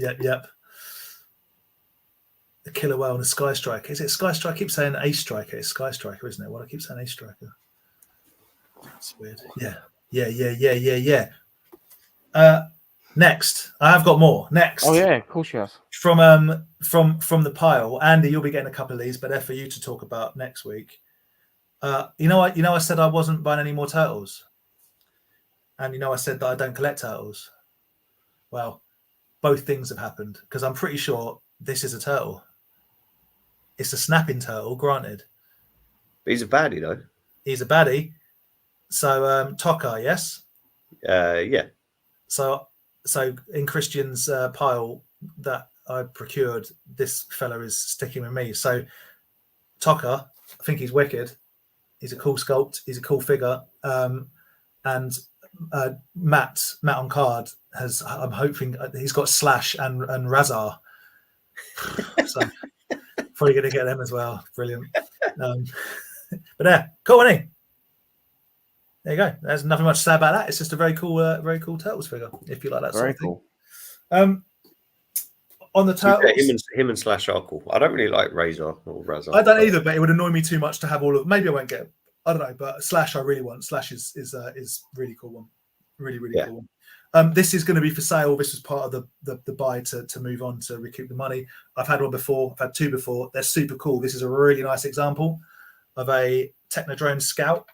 The Killer Whale and the Sky Striker. Is it Sky Striker? I keep saying Ace Striker. It's Sky Striker, isn't it? Well, I keep saying Ace Striker. That's weird. Yeah. Next, I have got more. Next. Oh yeah, of course you have. From the pile, Andy, you'll be getting a couple of these, but they're for you to talk about next week. You know, I said I wasn't buying any more turtles, and I said that I don't collect turtles. Well, both things have happened because I'm pretty sure this is a turtle. It's a snapping turtle, granted. But he's a baddie, though. He's a baddie. So Tokka, yes. Yeah. So in Christian's pile that I procured, this fella is sticking with me. So Tokka, I think he's wicked. He's a cool sculpt. He's a cool figure. And Matt on card has. I'm hoping he's got Slash and Razar. So probably going to get them as well. Brilliant. But yeah, cool, isn't he? There you go. There's nothing much to say about that. It's just a very cool Turtles figure, if you like that Very sort of thing. On the Turtles, him and Slash are cool. I don't really like Razor or Razor. I don't either, but it would annoy me too much to have all of. Maybe I won't get. I don't know, but Slash I really want. Slash is really cool one. Really cool one. This is going to be for sale. This was part of the buy to move on to recoup the money. I've had one before. I've had two before. They're super cool. This is a really nice example of a Technodrome Scout.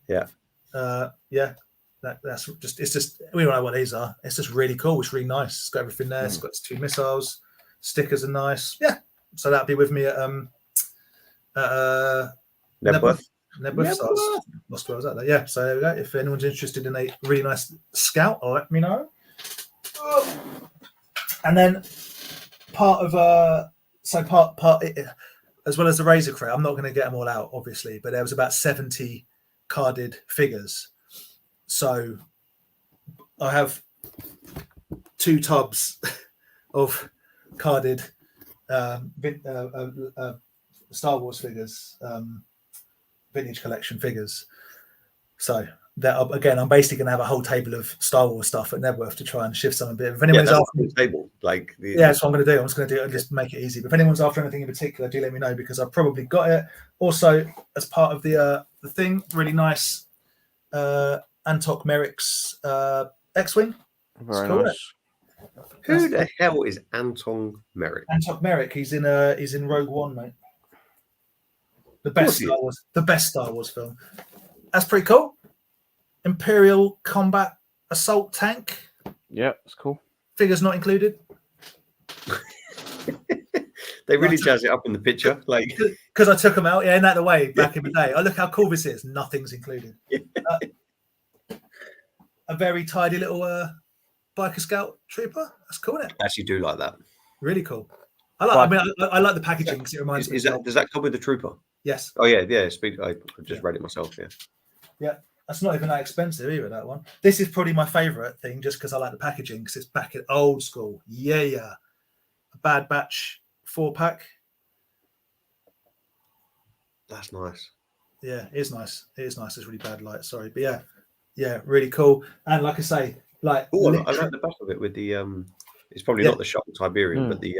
Yeah. That's just. It's just. We don't know what these are. It's just really cool. It's really nice. It's got everything there. It's got its two missiles. Stickers are nice. Yeah. So that'll be with me at Nebworth. So lost where I was at there. Yeah. So there we go. If anyone's interested in a really nice Scout, let me know. And then part as well as the Razor crate. I'm not going to get them all out, obviously, but there was about 70 carded figures. So I have 2 tubs of carded Star Wars figures, vintage collection figures. So that again, I'm basically going to have a whole table of Star Wars stuff at Nebworth to try and shift some a bit. If anyone's after the table, that's what I'm going to do. I'm just going to do it and just make it easy. But if anyone's after anything in particular, do let me know because I've probably got it. Also, as part of the thing, really nice Antok Merrick's X-wing. Very nice. Who the hell is Anton Merrick? Antok Merrick. He's in Rogue One, mate. The best Star Wars film. That's pretty cool. Imperial Combat Assault Tank. Yeah, it's cool. Figures not included. They really jazz it up in the picture, because I took them out, in that way back in the day. Oh, look how cool this is. Nothing's included. Yeah. A very tidy little biker scout trooper. That's cool, isn't it? I actually do like that. Really cool. I like the packaging because it reminds me. Does that come with the trooper? Yes. Oh yeah. I just read it myself. Yeah. Yeah. That's not even that expensive either, that one. This is probably my favourite thing just because I like the packaging because it's back at old school. Yeah. A Bad Batch 4-pack. That's nice. Yeah, it is nice. It is nice. It's really bad light. Sorry. But yeah, really cool. And like I say, I like the back of it with the it's probably not the shot Tiberian, but the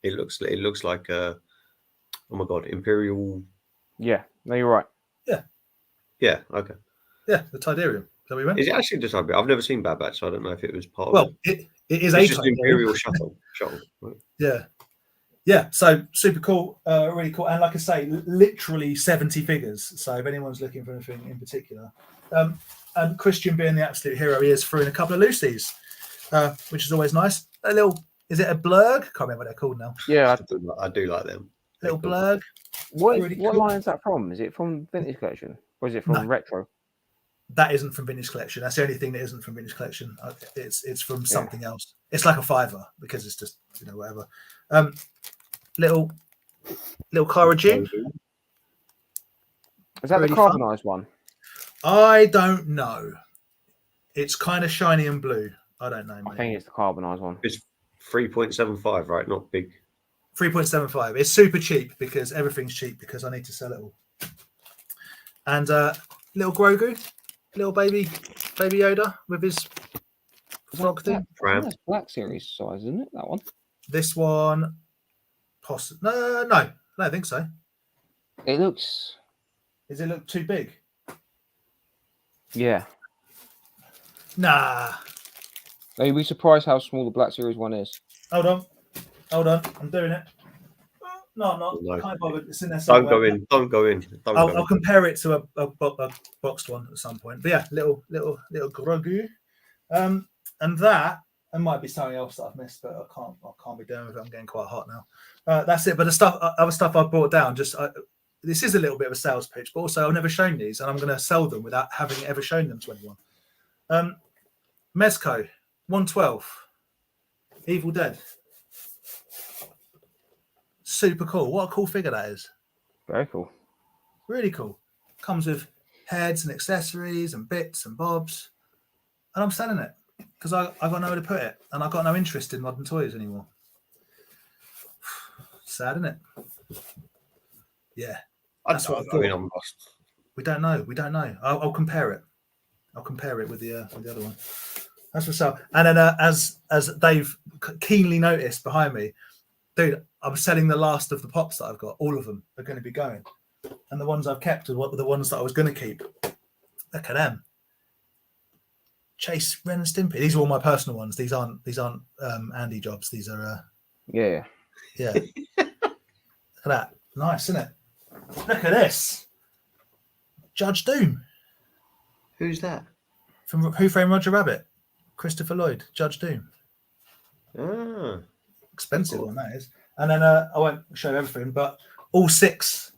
it looks like oh my god, Imperial. Yeah, no, you're right. Yeah, okay. Yeah, the Tidarium. So we went. Is it actually the Tiberium? I've never seen Bad Batch, so I don't know if it was part of it. Well, it is it's just Imperial shuttle. Right? Yeah. So super cool, really cool, and like I say, literally 70 figures. So if anyone's looking for anything in particular, and Christian being the absolute hero he is, threw in a couple of loosies, which is always nice. A little, is it a blurg? Can't remember what they're called now. Yeah, I do like them. Little blurg. What line is that from? Is it from Vintage Collection or is it from Retro? That isn't from Vintage Collection. That's the only thing that isn't from Vintage Collection. It's from something else. It's like a $5 because it's just whatever. Little Cara Dune. Is that really the carbonized one? I don't know. It's kind of shiny and blue. I don't know. Mate. I think it's the carbonized one. It's 3.75, right? Not big. 3.75. It's super cheap because everything's cheap because I need to sell it all. And little Grogu, little baby Yoda with his frog thing. That's Black Series size, isn't it? That one. This one, no, I don't think so. It looks. Does it look too big? Yeah. Nah. Are you surprised how small the Black Series one is? Hold on. I'm doing it. No, I'm not. No. I can't bother. It's in there Don't somewhere. go in. I'll compare it to a boxed one at some point. But yeah, little Grogu. And that might be something else that I've missed, but I can't be doing with it. I'm getting quite hot now. That's it. But the other stuff I brought down, this is a little bit of a sales pitch, but also I've never shown these, and I'm going to sell them without having ever shown them to anyone. Mezco 112, Evil Dead. Super cool. What a cool figure that is. Very cool. Really cool. Comes with heads and accessories and bits and bobs. And I'm selling it because I got nowhere to put it. And I've got no interest in modern toys anymore. Sad, isn't it? Yeah. That's what I thought. We don't know. I'll compare it. I'll compare it with the other one. That's what's up. And then as Dave keenly noticed behind me, dude, I'm selling the last of the pops that I've got. All of them are going to be going. And the ones I've kept are the ones that I was going to keep. Look at them. Chase, Ren and Stimpy. These are all my personal ones. These aren't Andy jobs. These are Yeah. Look at that. Nice, isn't it? Look at this. Judge Doom. Who's that? From Who Framed Roger Rabbit. Christopher Lloyd, Judge Doom. Ah. Expensive one that is. And then I won't show everything, but all 6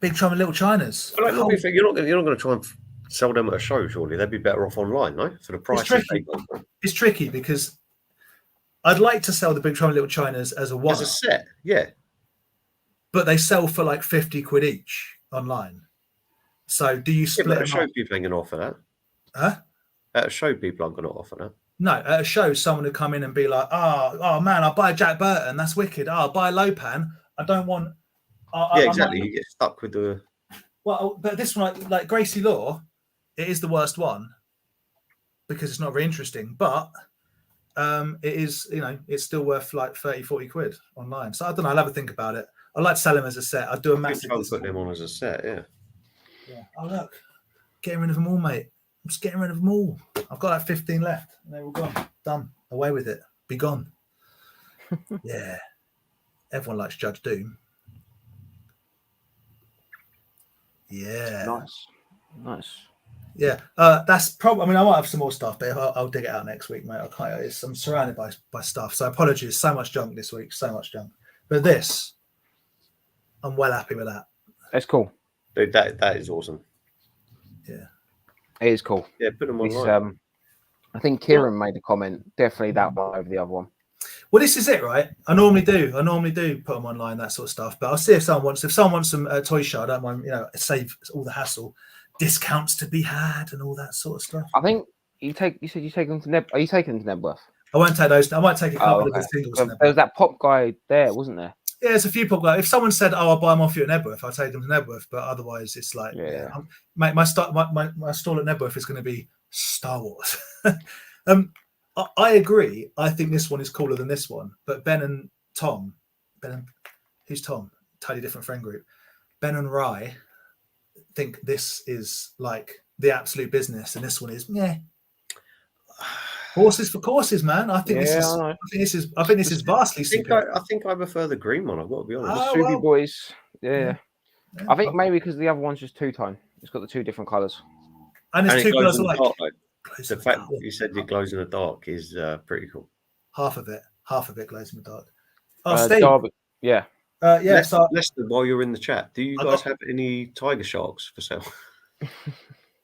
Big Trouble in Little Chinas. But like, you're not going to try and sell them at a show, surely. They'd be better off online, no? For the price. It's tricky because I'd like to sell the Big Trouble in Little Chinas as a one. As a set, yeah. But they sell for like 50 quid each online. So do you split at a them show, up? people ain't going to offer that. Huh? At a show, people aren't going to offer that. No, at a show, someone would come in and be like, oh man, I'll buy Jack Burton. That's wicked. I'll buy Lopan. I don't want... exactly. You get stuck with the... Well, but this one, like Gracie Law, it is the worst one because it's not very interesting. But it is, it's still worth like 30, 40 quid online. So I don't know. I'll have a think about it. I'd like to sell them as a set. I'd do a massive... put them on as a set, yeah. Oh, look. Getting rid of them all, mate. I'm just getting rid of them all. I've got like 15 left. And they're all gone. Done. Away with it. Be gone. Yeah. Everyone likes Judge Doom. Yeah. Nice. Yeah. That's probably... I mean, I might have some more stuff, but I'll dig it out next week, mate. I'm surrounded by stuff. So apologies. So much junk this week. So much junk. But this, I'm well happy with that. That's cool. Dude, that is awesome. Yeah. It is cool. Yeah, put them online. I think Kieran made a comment. Definitely that one over the other one. Well, this is it, right? I normally do put them online, that sort of stuff. But I'll see if someone wants some toy show. I don't mind, save all the hassle, discounts to be had, and all that sort of stuff. I think you said you take them to Neb. Are you taking them to Nebworth? I won't take those. I might take a couple of the singles. There was that pop guy there, wasn't there? Yeah, there's a few pop guys. If someone said, "Oh, I'll buy them off you at Nebworth," I'll take them to Nebworth. But otherwise, it's like, my stall at Nebworth is going to be Star Wars. I agree. I think this one is cooler than this one. But Ben and Tom, who's Tom? Totally different friend group. Ben and Rye think this is like the absolute business, and this one is horses for courses, man. I think this is vastly superior. I think I prefer the green one. I've got to be honest. The Subi Boys. Yeah. I think maybe because the other one's just two-tone. It's got the 2 different colours. And it's 2 colours alike. The fact that you said it glows in the dark is pretty cool. Half of it glows in the dark. Oh, Steve. Derby, yeah. Lester, while you're in the chat, do you guys have any tiger sharks for sale?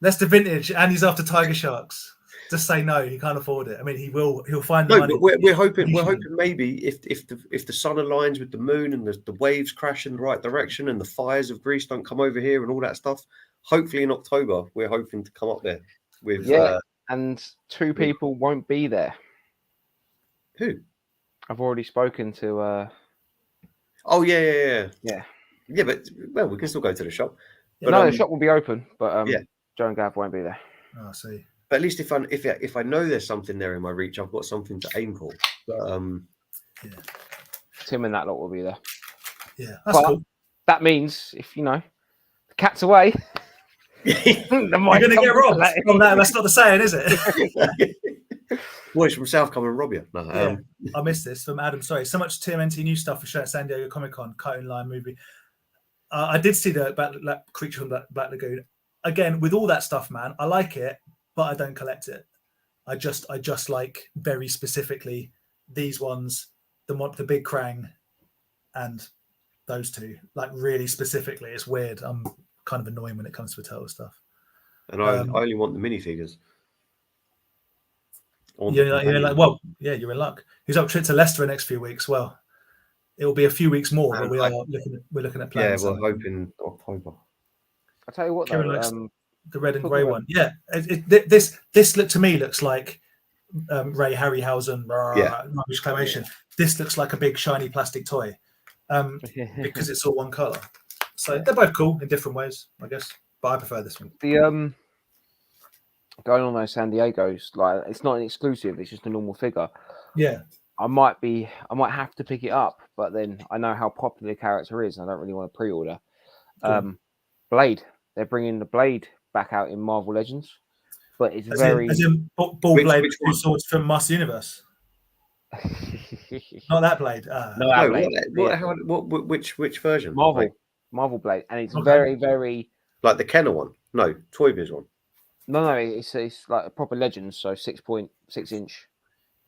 Lester Vintage, and he's after tiger sharks. Just say no, he can't afford it. I mean, he'll find the money. But we're hoping maybe if the sun aligns with the moon and the waves crash in the right direction and the fires of Greece don't come over here and all that stuff, hopefully in October we're hoping to come up there with and 2 people won't be there. Who? I've already spoken to. Oh yeah. Yeah. Yeah, but well, we can still go to the shop. Yeah. But, No, the shop will be open, but yeah. Joe and Gav won't be there. Oh, I see. But at least if I know there's something there in my reach, I've got something to aim for. But Yeah. Tim and that lot will be there. Yeah, that's But cool. that means if the cat's away, You're going to get robbed. Well, no, that's not the saying, is it? boys from South come and rob you. No, Yeah. I missed this from Adam. Sorry, so much TMNT new stuff for show at San Diego Comic Con, Cutting Line movie. I did see the Creature from Black Lagoon. Again, with all that stuff, man, I like it, but I don't collect it. I just like very specifically these ones, the Big Krang, and those two. Like really specifically, it's weird. I'm kind of annoying when it comes to Turtle stuff. And I only want the minifigures. You're in luck. He's up trip to Leicester in the next few weeks. Well, it will be a few weeks more, but we're looking at plans. Yeah, we're hoping October. I'll tell you what, though, the red and grey one. Yeah, this look to me looks like Ray Harryhausen exclamation. This looks like a big shiny plastic toy because it's all one color. So they're both cool in different ways, I guess. But I prefer this one. The going on those San Diego's, like it's not an exclusive; it's just a normal figure. Yeah, I might have to pick it up, but then I know how popular the character is, and I don't really want to pre-order. Cool. Blade, they're bringing the Blade back out in Marvel Legends, but it's as in Ball Blade with two swords from Master Universe. Not that Blade. Which version? Marvel Blade, and it's very, very like the Kenner one. No, Toy Biz one. No, it's like a proper Legends, so 6.6 inch.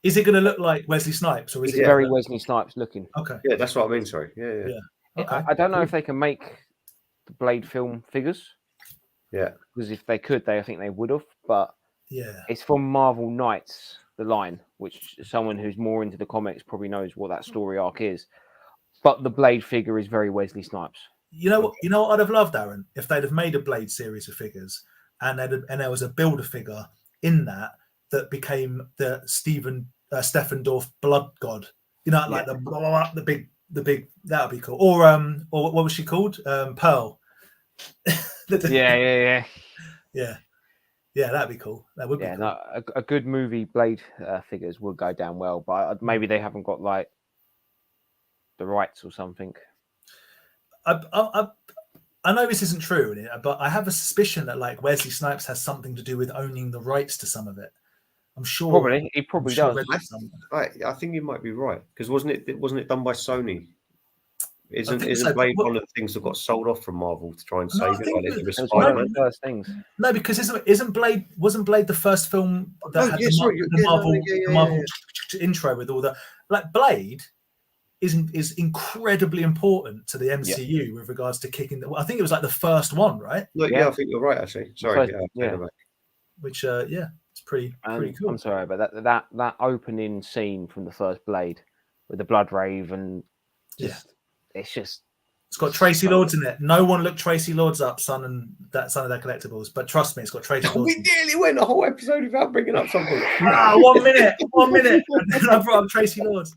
Is it going to look like Wesley Snipes, or is it very Wesley Snipes looking? Okay. Yeah, that's what I mean. Sorry. Yeah. Okay. I don't know if they can make the Blade film figures. Yeah. Because if they could, I think they would have. But yeah, it's from Marvel Knights, the line, which someone who's more into the comics probably knows what that story arc is. But the Blade figure is very Wesley Snipes. You know what I'd have loved, Aaron, if they'd have made a Blade series of figures, and there was a Builder figure in that became the Stephen Dorff Blood God. Like the big that would be cool. Or what was she called? Pearl. Yeah, that'd be cool. That would be cool. No, a good movie Blade figures would go down well, but maybe they haven't got like the rights or something. I know this isn't true, but I have a suspicion that like Wesley Snipes has something to do with owning the rights to some of it. I'm sure. He probably does. I think you might be right, because wasn't it done by Sony? Isn't Blade one of the things that got sold off from Marvel to try and save it? Like it was one of the first things. No, because wasn't Blade the first film that had the Marvel intro with all the Blade is incredibly important to the MCU with regards to kicking. I think it was like the first one, right? I think you're right. Actually, sorry. Which it's pretty cool. I'm sorry, but that opening scene from the first Blade with the blood rave and it's got Tracy Lords in it. No one looked Tracy Lords up, son of their collectibles. But trust me, it's got Tracy Lords. We nearly went a whole episode without bringing up something. 1 minute. And then I brought up Tracy Lords.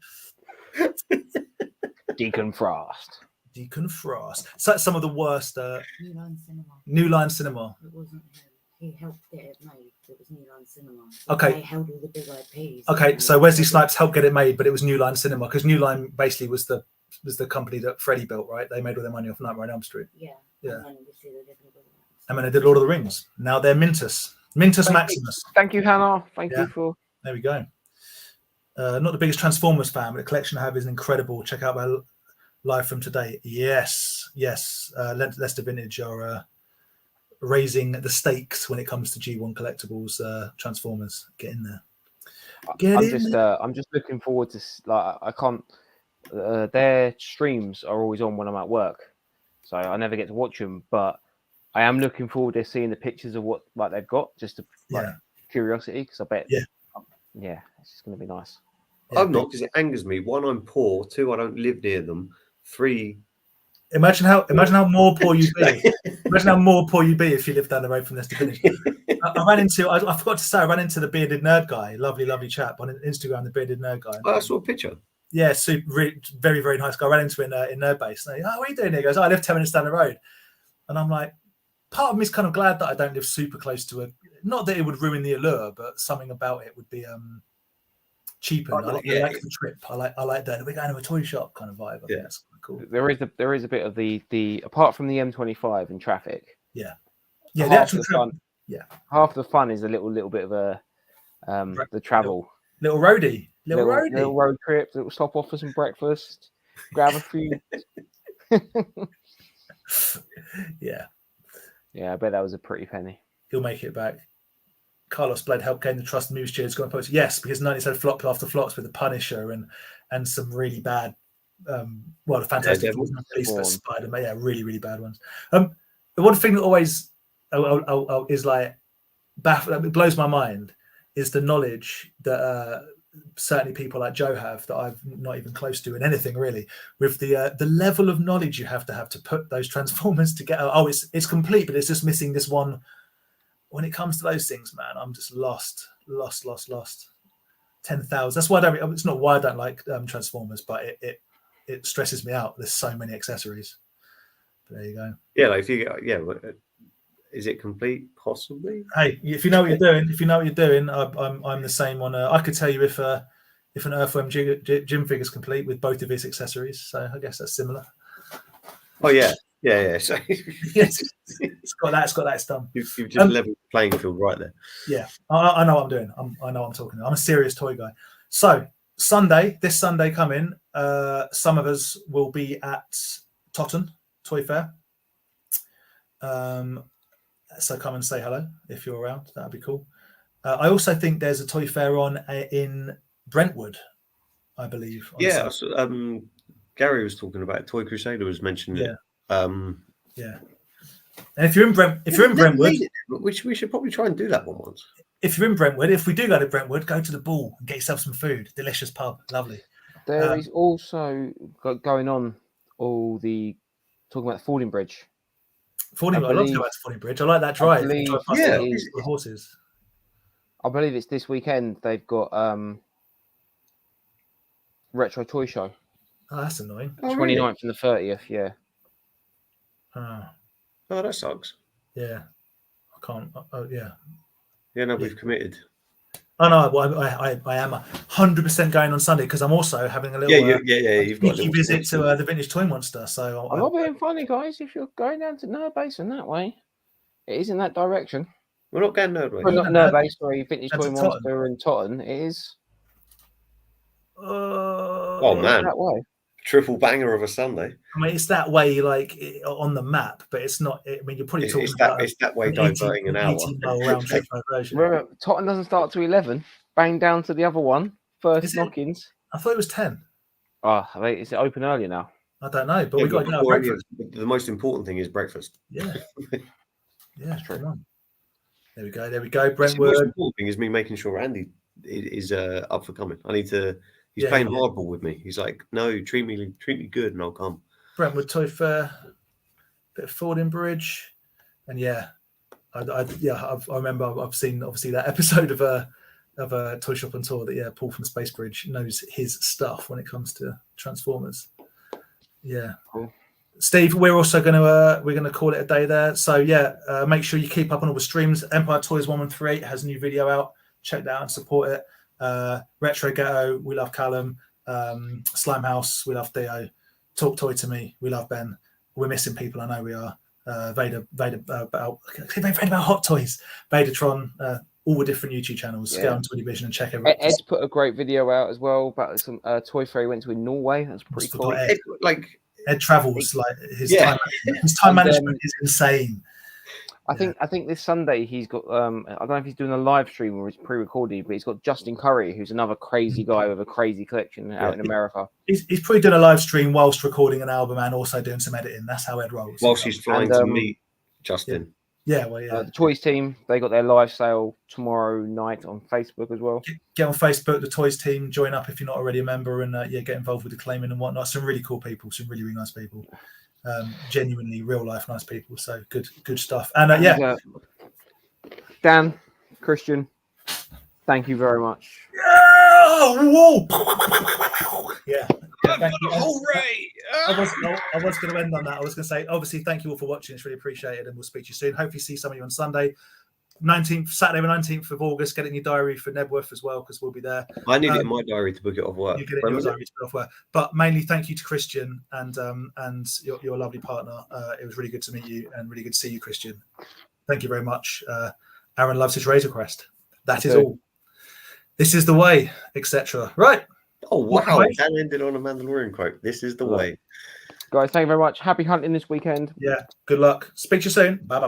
Deacon Frost. So some of the worst. New Line Cinema. It wasn't him. He helped get it made. It was New Line Cinema. Okay. They held all the big IPs. Okay, so Wesley Snipes helped get it made, but it was New Line Cinema because New Line basically was the company that Freddie built, right? They made all their money off Nightmare on Elm Street. Yeah. And then they did Lord of the Rings. Now they're Mintus Maximus. Thank you, Hannah. Thank you for. There we go. Not the biggest Transformers fan, but the collection I have is incredible. Check out my live from today. Yes. Leicester Vintage are raising the stakes when it comes to G1 collectibles. Transformers, get in there. I'm just looking forward to I can't. Their streams are always on when I'm at work, so I never get to watch them. But I am looking forward to seeing the pictures of what they've got, just to curiosity, because I bet it's just going to be nice. I'm not, because it angers me. 1, I'm poor. 2, I don't live near them. 3. Imagine how more poor you'd be. Imagine how more poor you'd be if you lived down the road from Leicester Village. I forgot to say, I ran into the bearded nerd guy, lovely chap on Instagram, the bearded nerd guy. I saw a picture. Yeah, very, very nice guy. I ran into him in Nerdbase. And what are you doing here? He goes, I live 10 minutes down the road. And I'm like, part of me is kind of glad that I don't live super close to not that it would ruin the allure, but something about it would be cheaper. I like the trip. I like that. We're going to a toy shop kind of vibe. I think that's cool. There is a bit of the apart from the M25 in traffic. Yeah. Yeah, the actual trip. Yeah. Half the fun is a little bit of the travel. Little roadie. Little road trip, little stop off for some breakfast, grab a few. Yeah. Yeah, I bet that was a pretty penny. He'll make it back. Carlos Blade helped gain the trust of movie studios. Going to post, yes, because 90s had flop after flops with The Punisher and some really bad, the Fantastic Four but Spider-Man, really, really bad ones. The one thing that always is like it blows my mind is the knowledge that certainly people like Joe have that I'm not even close to in anything really. With the level of knowledge you have to put those Transformers together. Oh, it's complete, but it's just missing this one. When it comes to those things, man, I'm just lost. 10,000. That's why it's not why I don't like Transformers, but it stresses me out. There's so many accessories. But there you go. Yeah, like is it complete? Possibly. Hey, if you know what you're doing, I'm the same on. I could tell you if an Earthworm Jim figure's complete with both of his accessories. So I guess that's similar. Oh yeah. So yes, it's got that. It's done. You've just leveled the playing field right there. Yeah, I know what I'm doing. I know what I'm talking about. I'm a serious toy guy. So this Sunday coming, some of us will be at Totten Toy Fair. So come and say hello if you're around. That'd be cool. I also think there's a toy fair on in Brentwood, I believe. Yeah, Gary was talking about it. Toy Crusader was mentioning it. Yeah. And if you're in Brentwood, we should probably try and do that one once. If you're in Brentwood, if we do go to Brentwood, go to the Bull and get yourself some food. Delicious pub, lovely. There is also going on talking about Fording Bridge. I love to go back to Fording Bridge. I like that drive. The horses. I believe it's this weekend. They've got Retro Toy Show. Oh, that's annoying. 29th and the 30th, yeah. Oh, that sucks. Yeah. I can't. Yeah. Yeah, no, we've committed. Oh no, well, I am 100% going on Sunday because I'm also having a little you've got a visit to the Vintage Toy Monster. So I'm not being funny, guys. If you're going down to Nerdbase in that way, it is in that direction. We're not going Nerdbase. Well, not Nerdbase, sorry, Vintage Toy Monster in Totten. It is. Oh man, that way. Triple banger of a Sunday. I mean, it's that way, like on the map, but it's not. I mean, you're probably talking about it's that way diverting an hour. Round trip version. Remember, Totten doesn't start to 11. Bang down to the other one. First knock-ins. I thought it was 10. Oh, is it open earlier now? I don't know, but we got to go breakfast. The most important thing is breakfast. Yeah, that's true. Come on. There we go. Brentwood. The most important thing is me making sure Andy is up for coming. I need to. He's playing hardball with me. He's like, no, treat me good, and I'll come. Brentwood Toy Fair, bit of Fording Bridge, and I remember I've seen obviously that episode of a Toy Shop on Tour that Paul from Space Bridge knows his stuff when it comes to Transformers. Yeah, cool. Steve, we're also gonna call it a day there. So make sure you keep up on all the streams. Empire Toys 113 has a new video out. Check that out and support it. Retro Ghetto, we love Callum. Slimehouse, we love Theo. Talk Toy to Me, we love Ben. We're missing people, I know we are. Vader about Hot Toys, Vadertron, all the different YouTube channels. Go on Toy Division and check everything. Ed's put a great video out as well about some toy fair he went to in Norway. That's pretty cool. Ed travels, like his time management is insane. I think this Sunday he's got I don't know if he's doing a live stream or it's pre-recorded, but he's got Justin Curry, who's another crazy guy with a crazy collection out in America. He's probably doing a live stream whilst recording an album and also doing some editing. That's how Ed rolls. Whilst he's flying to meet Justin. The Toys team, they got their live sale tomorrow night on Facebook as well. Get on Facebook, the Toys team, join up if you're not already a member, and get involved with the claiming and whatnot. Some really cool people, some really, really nice people. Genuinely real life nice people, so good stuff. And Dan, Christian, thank you very much. Whoa! Yeah. Thank you. Hooray! I was going to end on that. I was going to say, obviously, thank you all for watching. It's really appreciated, and we'll speak to you soon. Hopefully, see some of you on Sunday, Saturday, the 19th of August. Get it in your diary for Nebworth as well, because we'll be there. I need it in my diary to book it off work. You get it in your diary to book it off work. But mainly, thank you to Christian and your lovely partner. It was really good to meet you and really good to see you, Christian. Thank you very much. Aaron loves his Razor Crest. That is all. This is the way, etc. Right. Oh, wow. That ended on a Mandalorian quote. This is the way. Guys, thank you very much. Happy hunting this weekend. Yeah. Good luck. Speak to you soon. Bye-bye.